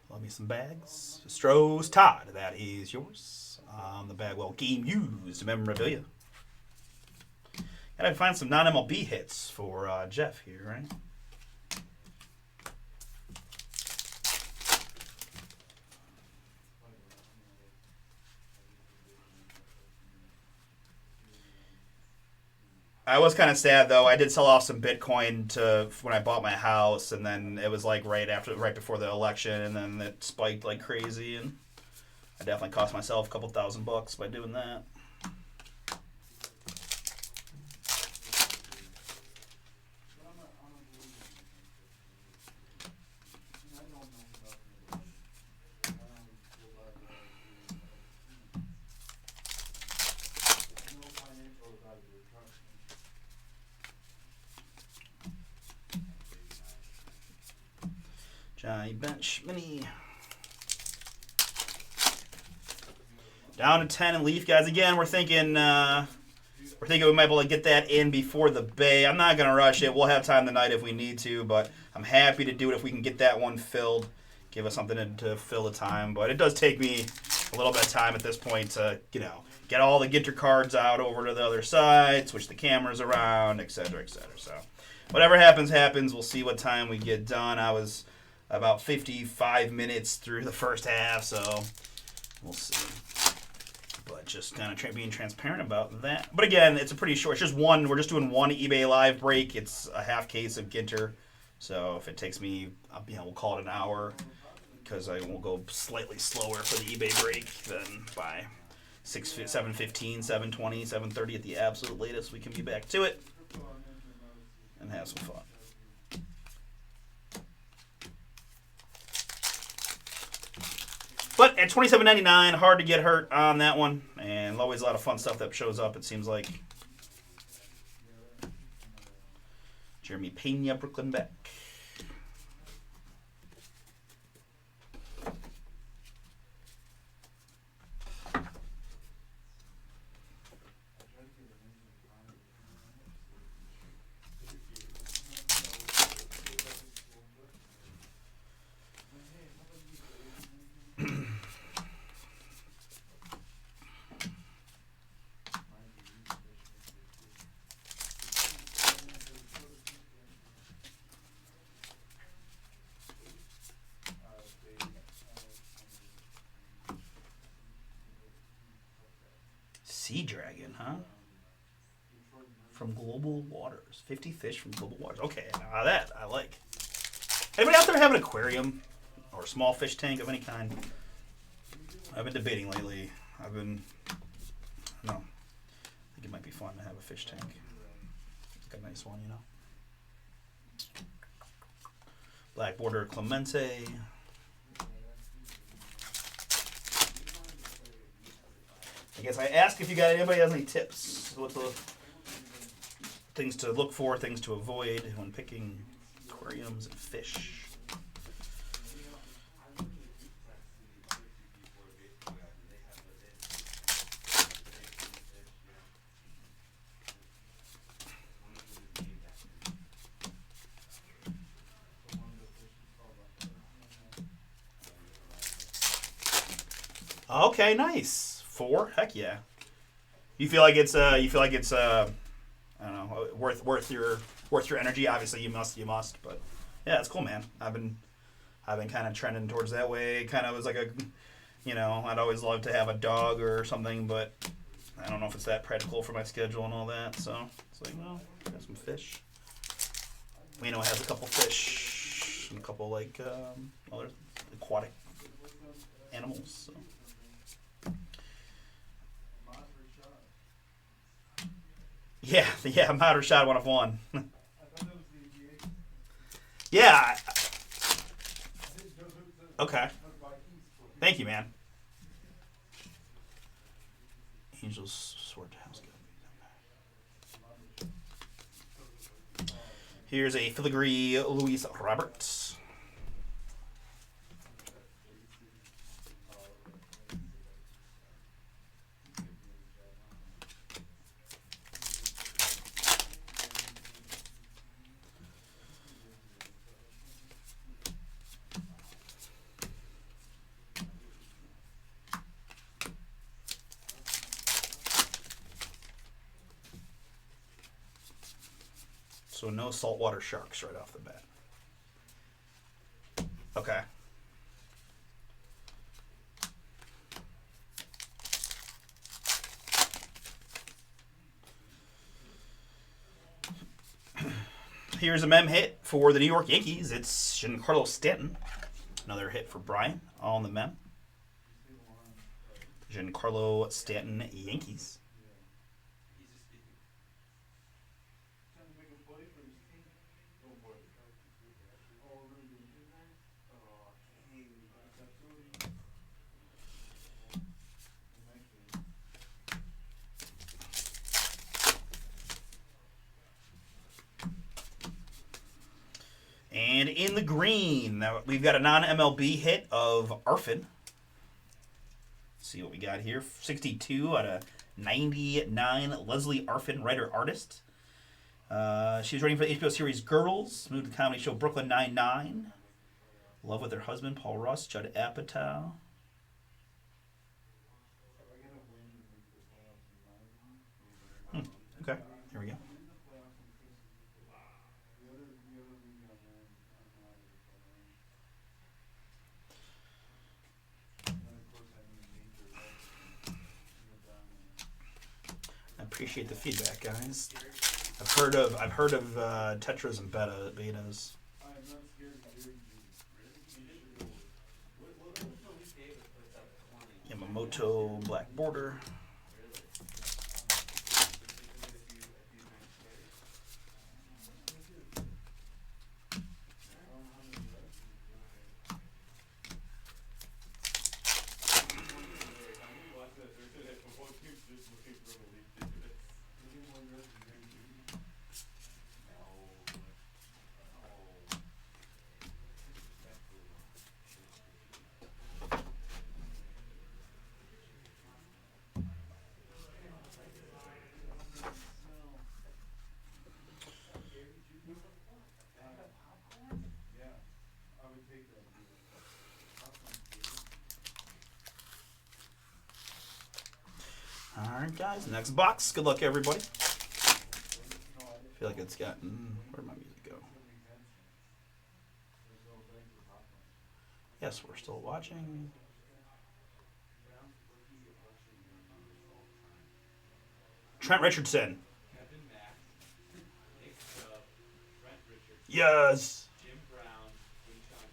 S1: Love me some bags. Astros, Todd, that is yours. The Bagwell game used memorabilia. Gotta find some non-MLB hits for Jeff here, right? I was kind of sad though. I did sell off some Bitcoin when I bought my house, and then it was like right before the election, and then it spiked like crazy, and I definitely cost myself a couple $1,000 by doing that. Johnny Bench Mini. Down to 10 and Leaf, guys. Again, we're thinking we might be able to get that in before the Bay. I'm not gonna rush it. We'll have time tonight if we need to, but I'm happy to do it if we can get that one filled. Give us something to fill the time. But it does take me a little bit of time at this point to get all the Ginter cards out over to the other side, switch the cameras around, etc., etc. So whatever happens, happens. We'll see what time we get done. I was about 55 minutes through the first half, so we'll see. But just kind of being transparent about that. But again, it's a pretty short. It's just one. We're just doing one eBay live break. It's a half case of Ginter, so if it takes me, we'll call it an hour, because I will go slightly slower for the eBay break than by 7:15, 7:20, 7:30 at the absolute latest. We can be back to it and have some fun. But at $27.99, hard to get hurt on that one, and always a lot of fun stuff that shows up, it seems like. Jeremy Pena, Brooklyn back. dragon, huh? From Global Waters. 50 fish from Global Waters. Okay, now that I like. Anybody out there have an aquarium or a small fish tank of any kind? I've been debating lately. No. I think it might be fun to have a fish tank. It's like a nice one, you know. Black Border Clemente. I guess I asked if anybody has any tips. What's the things to look for, things to avoid when picking aquariums and fish. Okay, nice. 4? Heck yeah. You feel like it's I don't know, worth your energy. Obviously you must, but yeah, it's cool, man. I've been kind of trending towards that way. Kind of was like I'd always love to have a dog or something, but I don't know if it's that practical for my schedule and all that. So it's like, well, got some fish. Wayno has a couple fish and a couple other aquatic animals. So. Yeah, Matter Shot 1 of 1. Yeah. Okay. Thank you, man. Angel's Sword House. Here's a filigree Luis Roberts. So no saltwater sharks right off the bat. Okay. Here's a mem hit for the New York Yankees. It's Giancarlo Stanton. Another hit for Brian on the mem. Giancarlo Stanton, Yankees. And in the green, now we've got a non-MLB hit of Arfin. Let's see what we got here. 62 out of 99. Leslie Arfin, writer-artist. She was writing for the HBO series Girls. Moved to the comedy show Brooklyn Nine-Nine. Love with her husband, Paul Russ, Judd Apatow. Okay, here we go. I appreciate the feedback, guys. I've heard of tetras and betas. Yamamoto Black Border. Alright, guys, next box. Good luck, everybody. I feel like it's gotten... Where'd my music go? Yes, we're still watching. Trent Richardson.
S2: Kevin Max, Nick Chubb, Trent Richardson,
S1: Yes.
S2: Jim Brown, Deshaun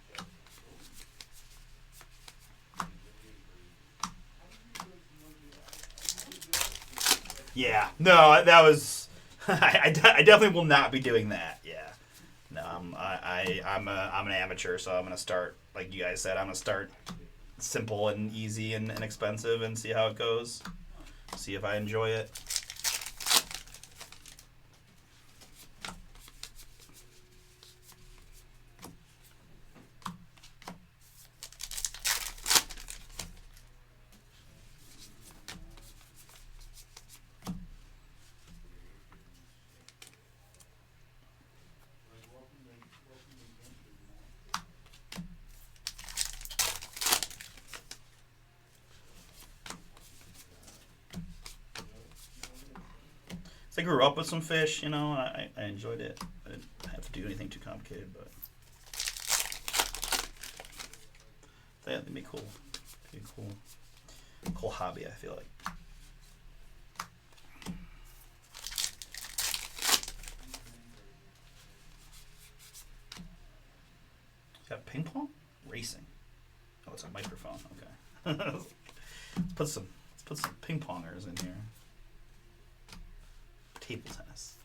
S2: Jackson.
S1: Yeah. No, that was. I definitely will not be doing that. Yeah. No, I'm an amateur, so I'm gonna start like you guys said. I'm gonna start simple and easy and inexpensive and see how it goes. See if I enjoy it. I grew up with some fish, you know. I enjoyed it. I didn't have to do anything too complicated, but yeah, that'd be cool. Be a cool hobby. I feel like. Is that ping pong? Racing. Oh, it's a microphone. Okay. let's put some ping pongers in here. Table tennis.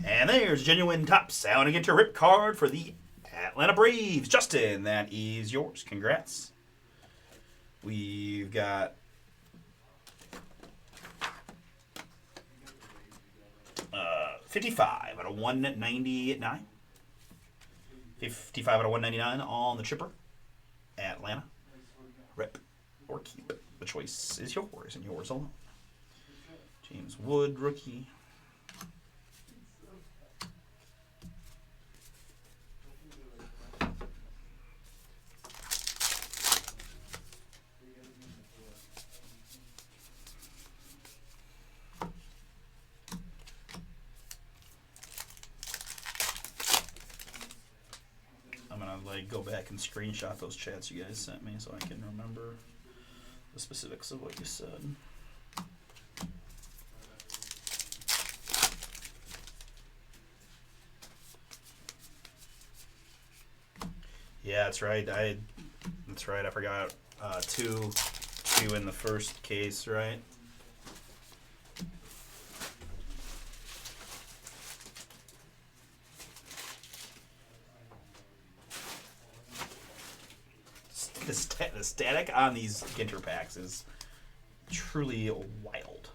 S1: And there's genuine top sound against your rip card for the Atlanta Braves. Justin, that is yours. Congrats. We've got 55 out of 199. 55 out of 199 on the chipper. Atlanta. Rip or keep. The choice is yours and yours alone. James Wood, rookie. I'm gonna go back and screenshot those chats you guys sent me so I can remember the specifics of what you said. Yeah, that's right. I forgot two in the first case, right? The static on these Ginter packs is truly wild.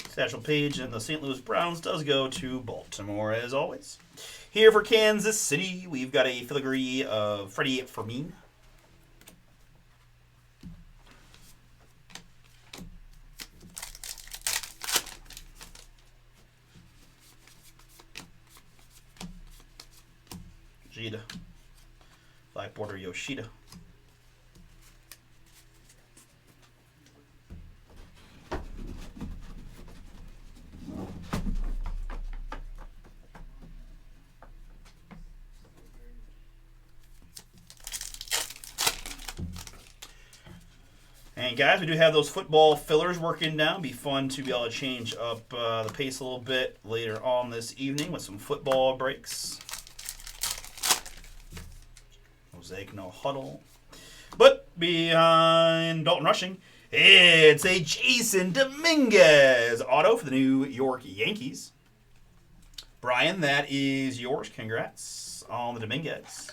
S1: Satchel Paige and the St. Louis Browns does go to Baltimore, as always. Here for Kansas City, we've got a filigree of Freddie Fermin. Jida. Black border Yoshida. And guys, we do have those football fillers working down. Be fun to be able to change up the pace a little bit later on this evening with some football breaks. Mosaic no huddle. But behind Dalton Rushing, it's a Jason Dominguez auto for the New York Yankees. Brian, that is yours. Congrats on the Dominguez.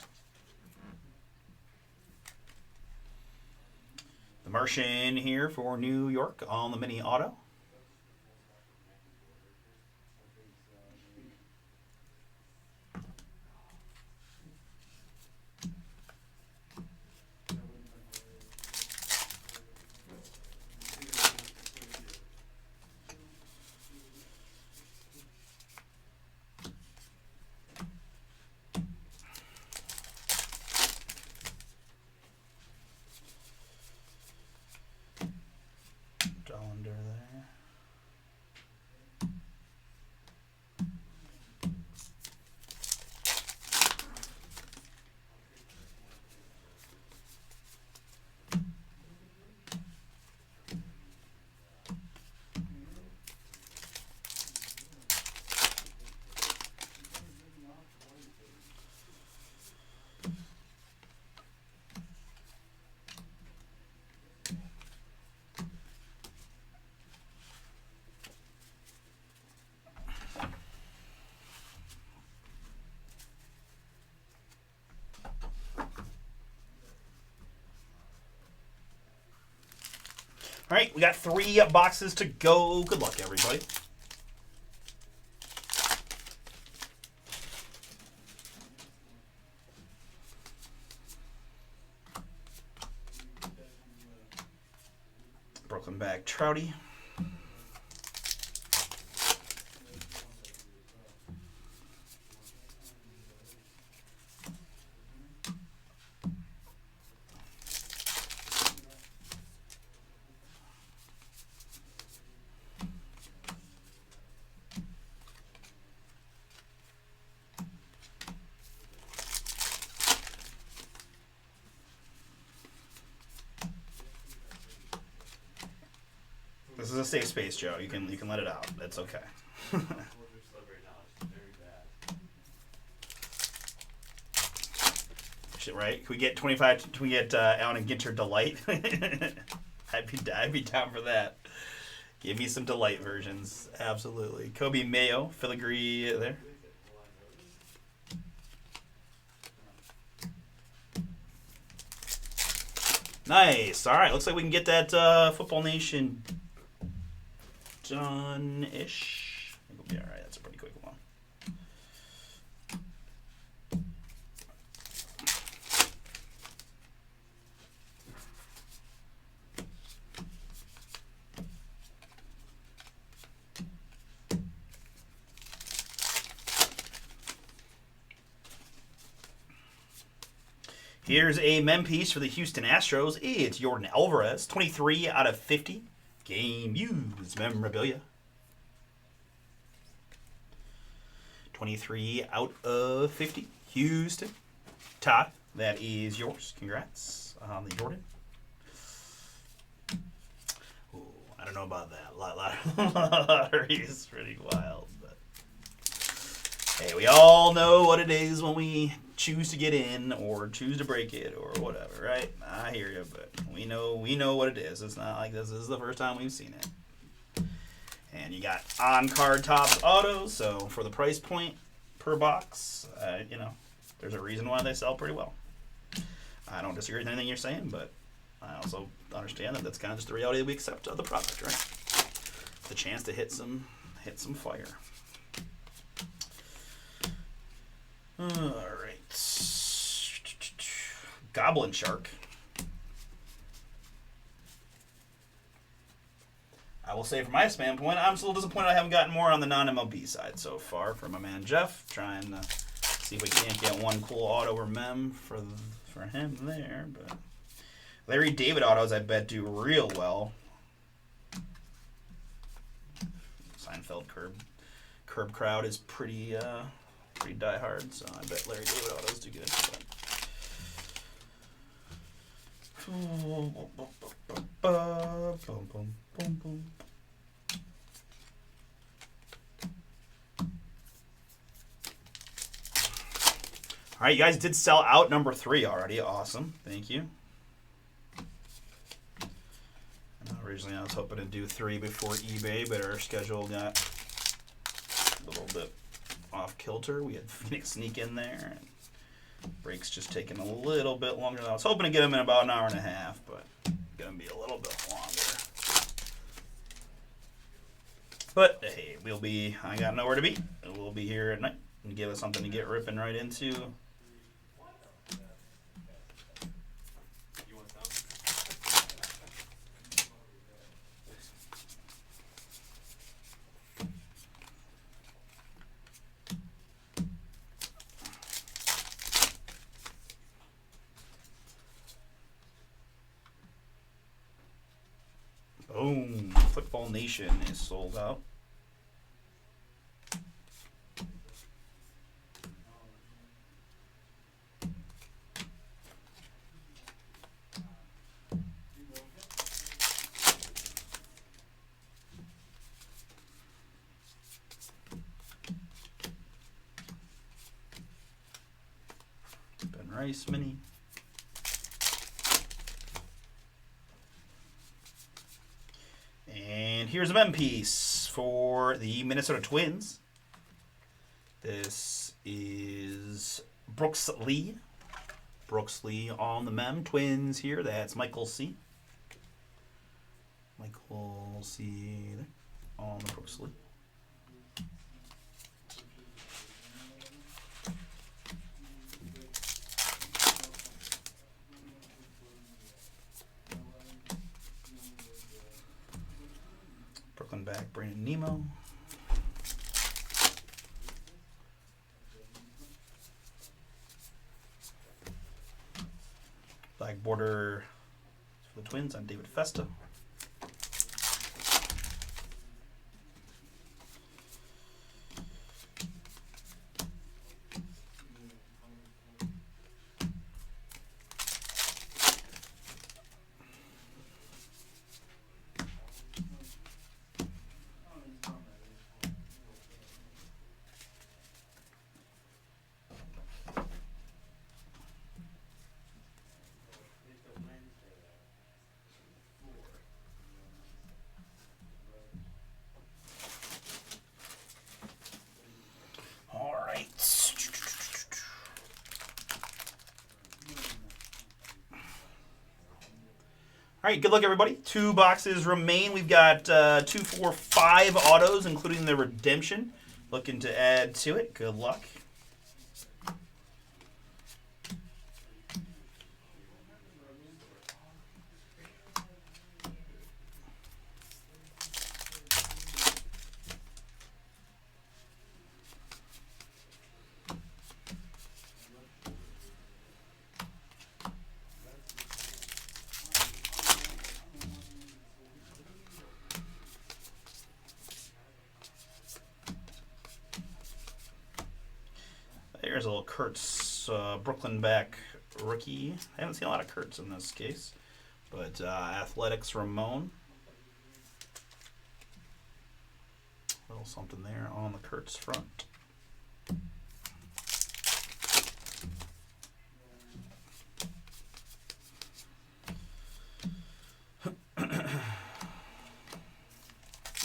S1: The Martian here for New York on the mini auto. Under there. All right, we got 3 boxes to go. Good luck, everybody. Brooklyn bag Trouty. This is a safe space, Joe. You can let it out. That's okay. Shit, right? Can we get 25? Can we get Allen and Ginter Delight? I'd be down for that. Give me some Delight versions. Absolutely. Kobe Mayo, filigree there. Nice. All right. Looks like we can get that Football Nation done-ish. I think we'll be all right. That's a pretty quick one. Here's a mem piece for the Houston Astros. It's Jordan Alvarez, 23 out of 50. Game used memorabilia. 23 out of 50. Houston. Todd, that is yours. Congrats on the Jordan. Ooh, I don't know about that. Lottery is pretty wild. But hey, we all know what it is when we choose to get in or choose to break it or whatever, right? I hear you, but we know what it is. It's not like this is the first time we've seen it. And you got on-card Topps autos, so for the price point per box, there's a reason why they sell pretty well. I don't disagree with anything you're saying, but I also understand that that's kind of just the reality that we accept of the product, right? The chance to hit some fire. All right. Goblin Shark. I will say from my standpoint, I'm still disappointed I haven't gotten more on the non-MLB side so far from my man Jeff. Trying to see if we can't get one cool auto or mem for him there. But Larry David autos, I bet, do real well. Seinfeld curb crowd is pretty diehard, so I bet Larry David autos do good. All right, you guys did sell out number 3 already. Awesome. Thank you. Originally, I was hoping to do 3 before eBay, but our schedule got a little bit off kilter. We had Phoenix sneak in there. And break's just taking a little bit longer than I was hoping to get him in about an hour and a half, but gonna be a little bit longer. But hey, I got nowhere to be. We'll be here at night and give us something to get ripping right into.
S4: You want some?
S1: Boom. Football Nation is sold out. Ben Rice mini. And here's a mem piece for the Minnesota Twins. This is Brooks Lee. Brooks Lee on the mem. Twins here. That's Michael C. Michael C. there on the Brooks Lee. Brooklyn back, Brandon Nemo. Black border for the Twins on David Festa. All right. All right, good luck, everybody. 2 boxes remain. We've got 2, 4, 5 autos, including the redemption. Looking to add to it. Good luck. There's a little Kurtz Brooklyn back rookie. I haven't seen a lot of Kurtz in this case, but Athletics Ramon. A little something there on the Kurtz front.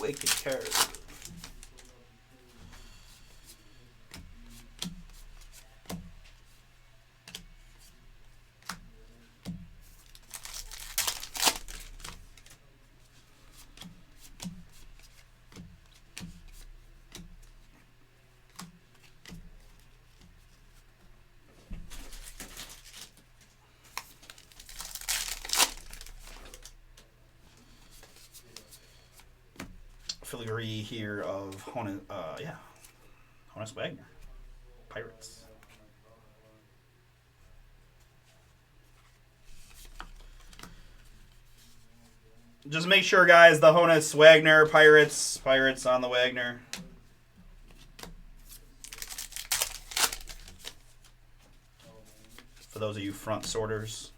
S1: Wicked Curve. Filigree here of Honus Wagner, Pirates. Just make sure, guys, the Honus Wagner, Pirates on the Wagner. For those of you front sorters.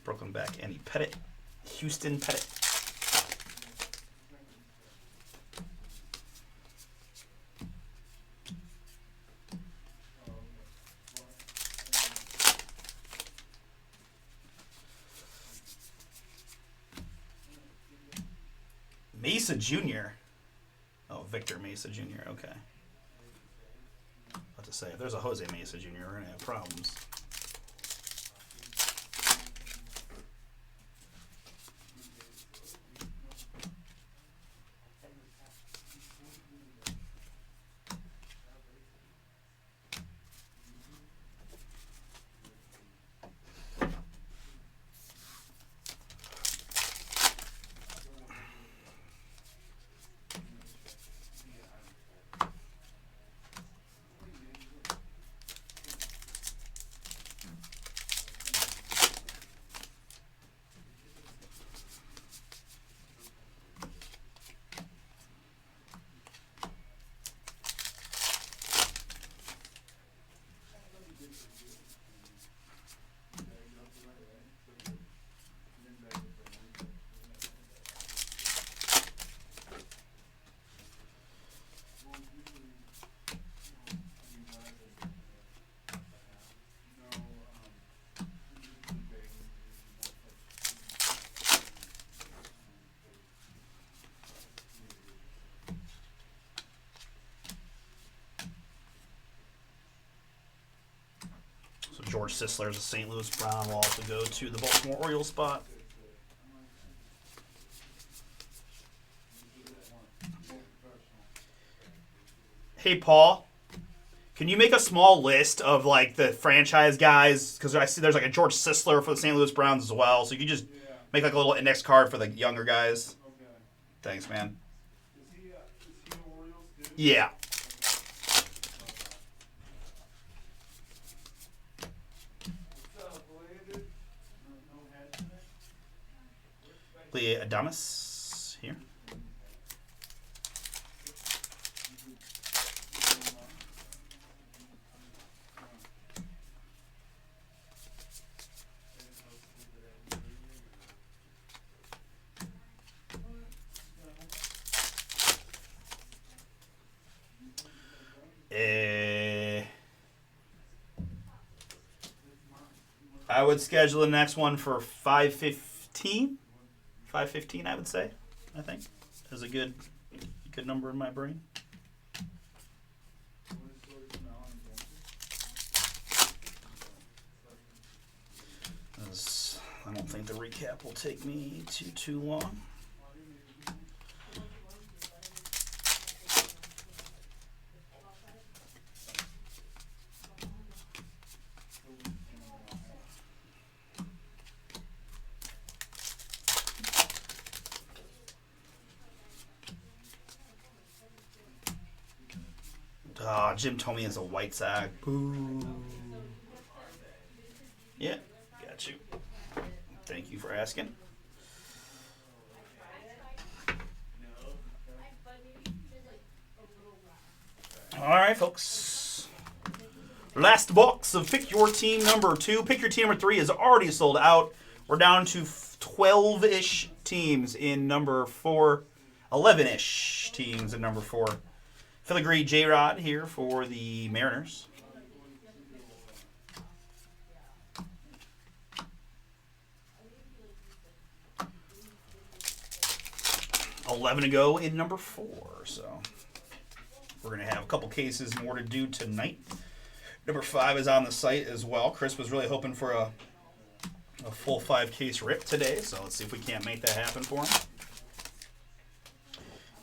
S1: Brooklyn back, Andy Pettit. Houston Pettit. Mesa Jr. Oh, Victor Mesa Jr. Okay. What to say? If there's a Jose Mesa Jr., we're gonna have problems. So George Sisler's a St. Louis Brown will also go to the Baltimore Orioles spot. Hey, Paul, can you make a small list of like the franchise guys? Because I see there's like a George Sisler for the St. Louis Browns as well. So you could just make like a little index card for the younger guys.
S3: Okay.
S1: Thanks, man.
S3: Is he an Orioles dude?
S1: Yeah.
S3: What's up, Landon? No head today?
S1: Lee Adamas here. I would schedule the next one for 5:15. 5:15, I would say. I think is a good number in my brain. I don't think the recap will take me too long. Jim Tomey is a White Sox. Boo. Yeah, got you. Thank you for asking. All right, folks. Last box of Pick Your Team number 2. Pick Your Team number 3 is already sold out. We're down to 12-ish teams in number 4. 11-ish teams in number 4. Filigree J-Rod here for the Mariners. $11 to go in number 4. So we're going to have a couple cases more to do tonight. Number 5 is on the site as well. Chris was really hoping for a full 5-case rip today, so let's see if we can't make that happen for him.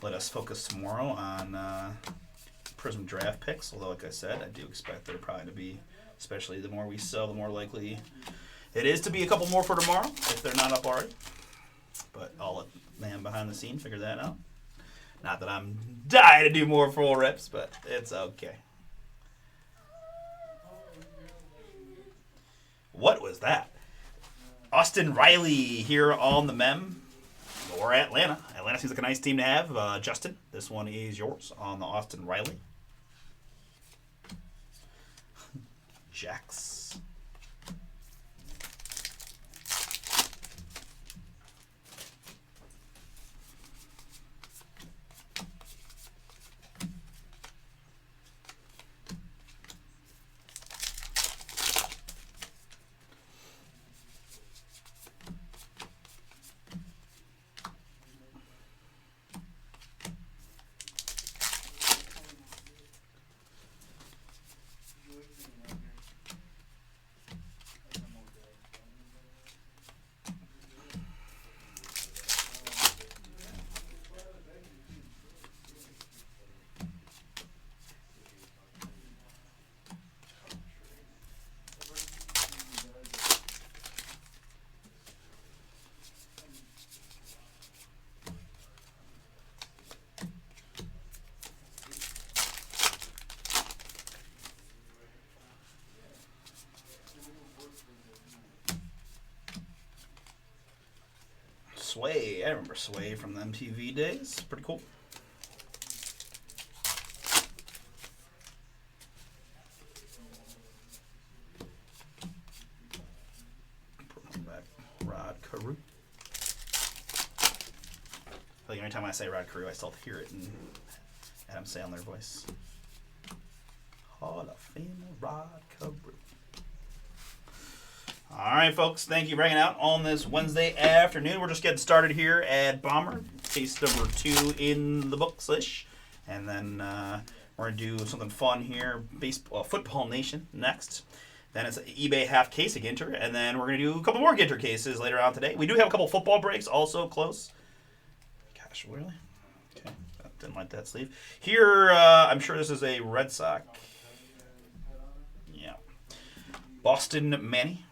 S1: Let us focus tomorrow on Prism draft picks, although like I said, I do expect there probably to be, especially the more we sell, the more likely it is to be a couple more for tomorrow, if they're not up already. But I'll let the man behind the scene figure that out. Not that I'm dying to do more full rips, but it's okay. What was that? Austin Riley here on the Mem. Or Atlanta. Atlanta seems like a nice team to have. Justin, this one is yours on the Austin Riley. Jax. Sway. I remember Sway from the MTV days. Pretty cool. Back, Rod Carew. I think every time I say Rod Carew, I still hear it in Adam Sandler voice. Hall of Fame Rod Carew. All right, folks. Thank you for hanging out on this Wednesday afternoon. We're just getting started here at Bomber. Case number 2 in the books-ish. And then we're going to do something fun here. Football Nation next. Then it's an eBay half case of Ginter. And then we're going to do a couple more Ginter cases later on today. We do have a couple football breaks also close. Gosh, really? Okay. Didn't like that sleeve. Here, I'm sure this is a Red Sox. Yeah. Boston Manny.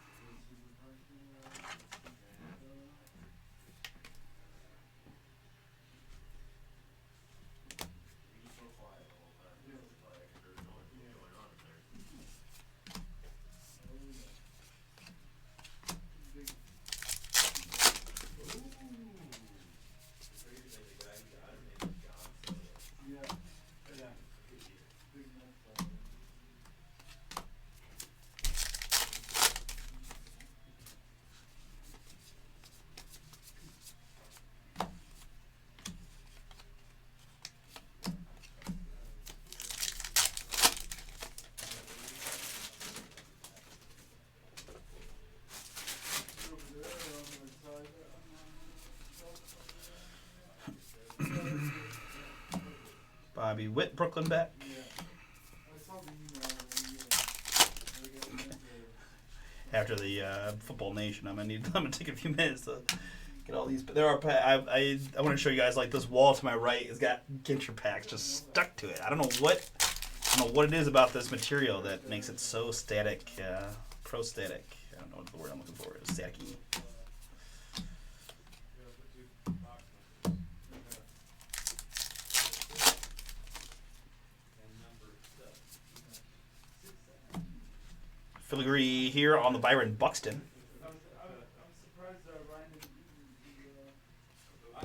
S1: Bobby Witt, Brooklyn back. After the Football Nation, I'm gonna take a few minutes to get all these. But there are I want to show you guys like this wall to my right has got Ginter packs just stuck to it. I don't know what it is about this material that makes it so static, pro-static. I don't know what the word I'm looking for is. Staticky. Filigree here on the Byron Buxton.
S3: I'm surprised Ryan didn't
S4: I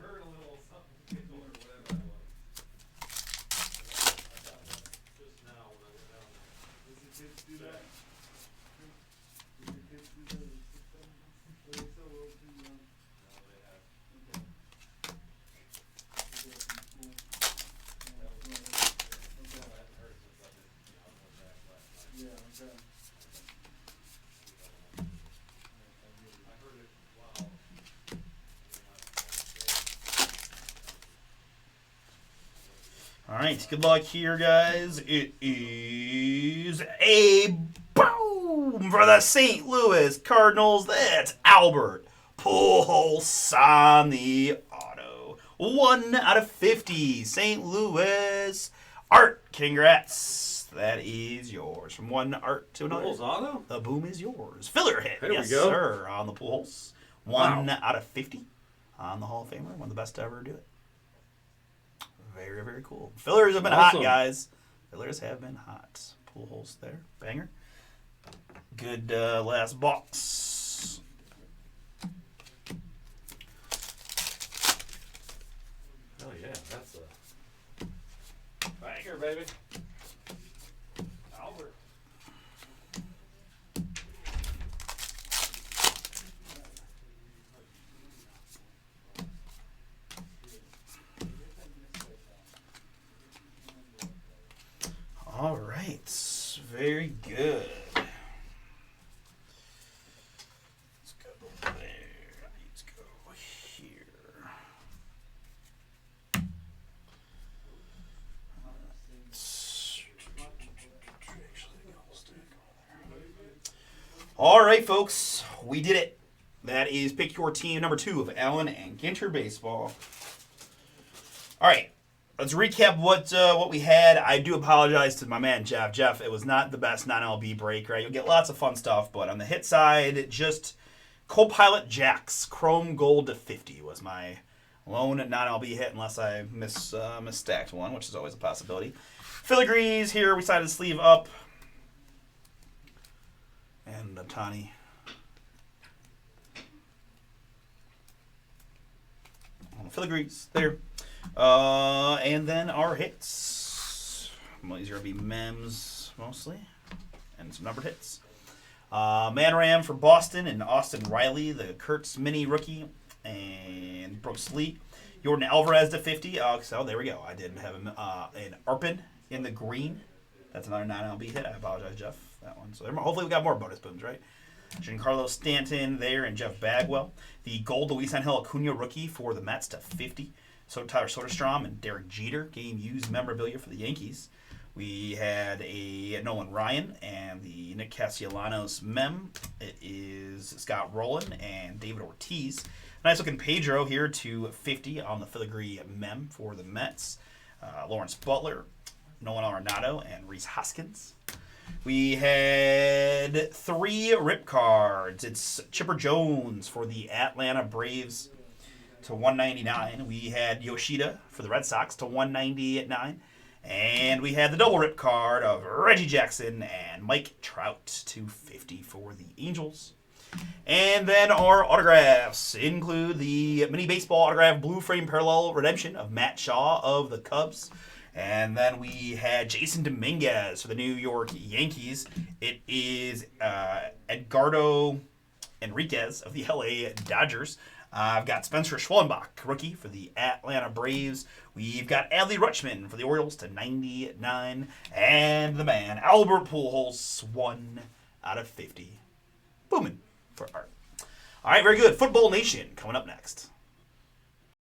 S4: heard a little something or whatever it was. Just now when I went down there.
S3: Does the kids do that? Does the kids do that? Or they still a little too young?
S4: No, they have.
S3: Okay. They go from school.
S4: That was
S3: Okay.
S4: I hadn't heard since I went back last night.
S3: Yeah, okay.
S4: I heard it while.
S1: All right, good luck here, guys. It is a boom for the St. Louis Cardinals. That's Albert Pujols on the auto. 1 out of 50. St. Louis. Art, congrats. That is yours. From one Art to another.
S5: Pujols auto?
S1: The boom is yours. Filler hit.
S5: There we
S1: yes,
S5: go.
S1: sir, on the Pujols. 1 out of 50 on the Hall of Famer. One of the best to ever do it. Very, very cool. Fillers have been hot,
S5: Awesome.
S1: guys. Fillers have been hot. Pujols there. Banger. Good last box.
S5: Oh yeah, that's a banger, baby. Albert.
S1: All right. Very good. Let's go there. Let's go here. All right, folks. We did it. That is Pick Your Team number 2 of Allen and Ginter Baseball. All right. Let's recap what we had. I do apologize to my man, Jeff. Jeff, it was not the best non-LB break, right? You'll get lots of fun stuff, but on the hit side, just Copilot Jacks, Chrome Gold to 50 was my lone non-LB hit, unless I misstacked one, which is always a possibility. Filigrees here, we decided to sleeve up. And Tani. filigrees there. And then our hits. Well, these are going to be mems mostly. And some numbered hits. Manram for Boston and Austin Riley, the Kurtz mini rookie. And Brooks Lee. Jordan Alvarez to 50. So there we go. I didn't have an Arpin in the green. That's another 9LB hit. I apologize, Jeff. That one. So hopefully we got more bonus booms, right? Giancarlo Stanton there and Jeff Bagwell. The gold Luis Angel Acuna rookie for the Mets to 50. So Tyler Soderstrom and Derek Jeter, game used memorabilia for the Yankees. We had a Nolan Ryan and the Nick Castellanos mem. It is Scott Rowland and David Ortiz. Nice looking Pedro here to 50 on the filigree mem for the Mets. Lawrence Butler, Nolan Arenado, and Rhys Hoskins. We had 3 rip cards. It's Chipper Jones for the Atlanta Braves to 199. We had Yoshida for the Red Sox to 199. And we had the double rip card of Reggie Jackson and Mike Trout to 50 for the Angels. And then our autographs include the mini baseball autograph blue frame parallel redemption of Matt Shaw of the Cubs. And then we had Jason Dominguez for the New York Yankees. It is Edgardo Enriquez of the LA Dodgers. I've got Spencer Schwellenbach, rookie for the Atlanta Braves. We've got Adley Rutschman for the Orioles to 99. And the man, Albert Pujols, 1 out of 50. Booming for art. All right, very good. Football Nation coming up next.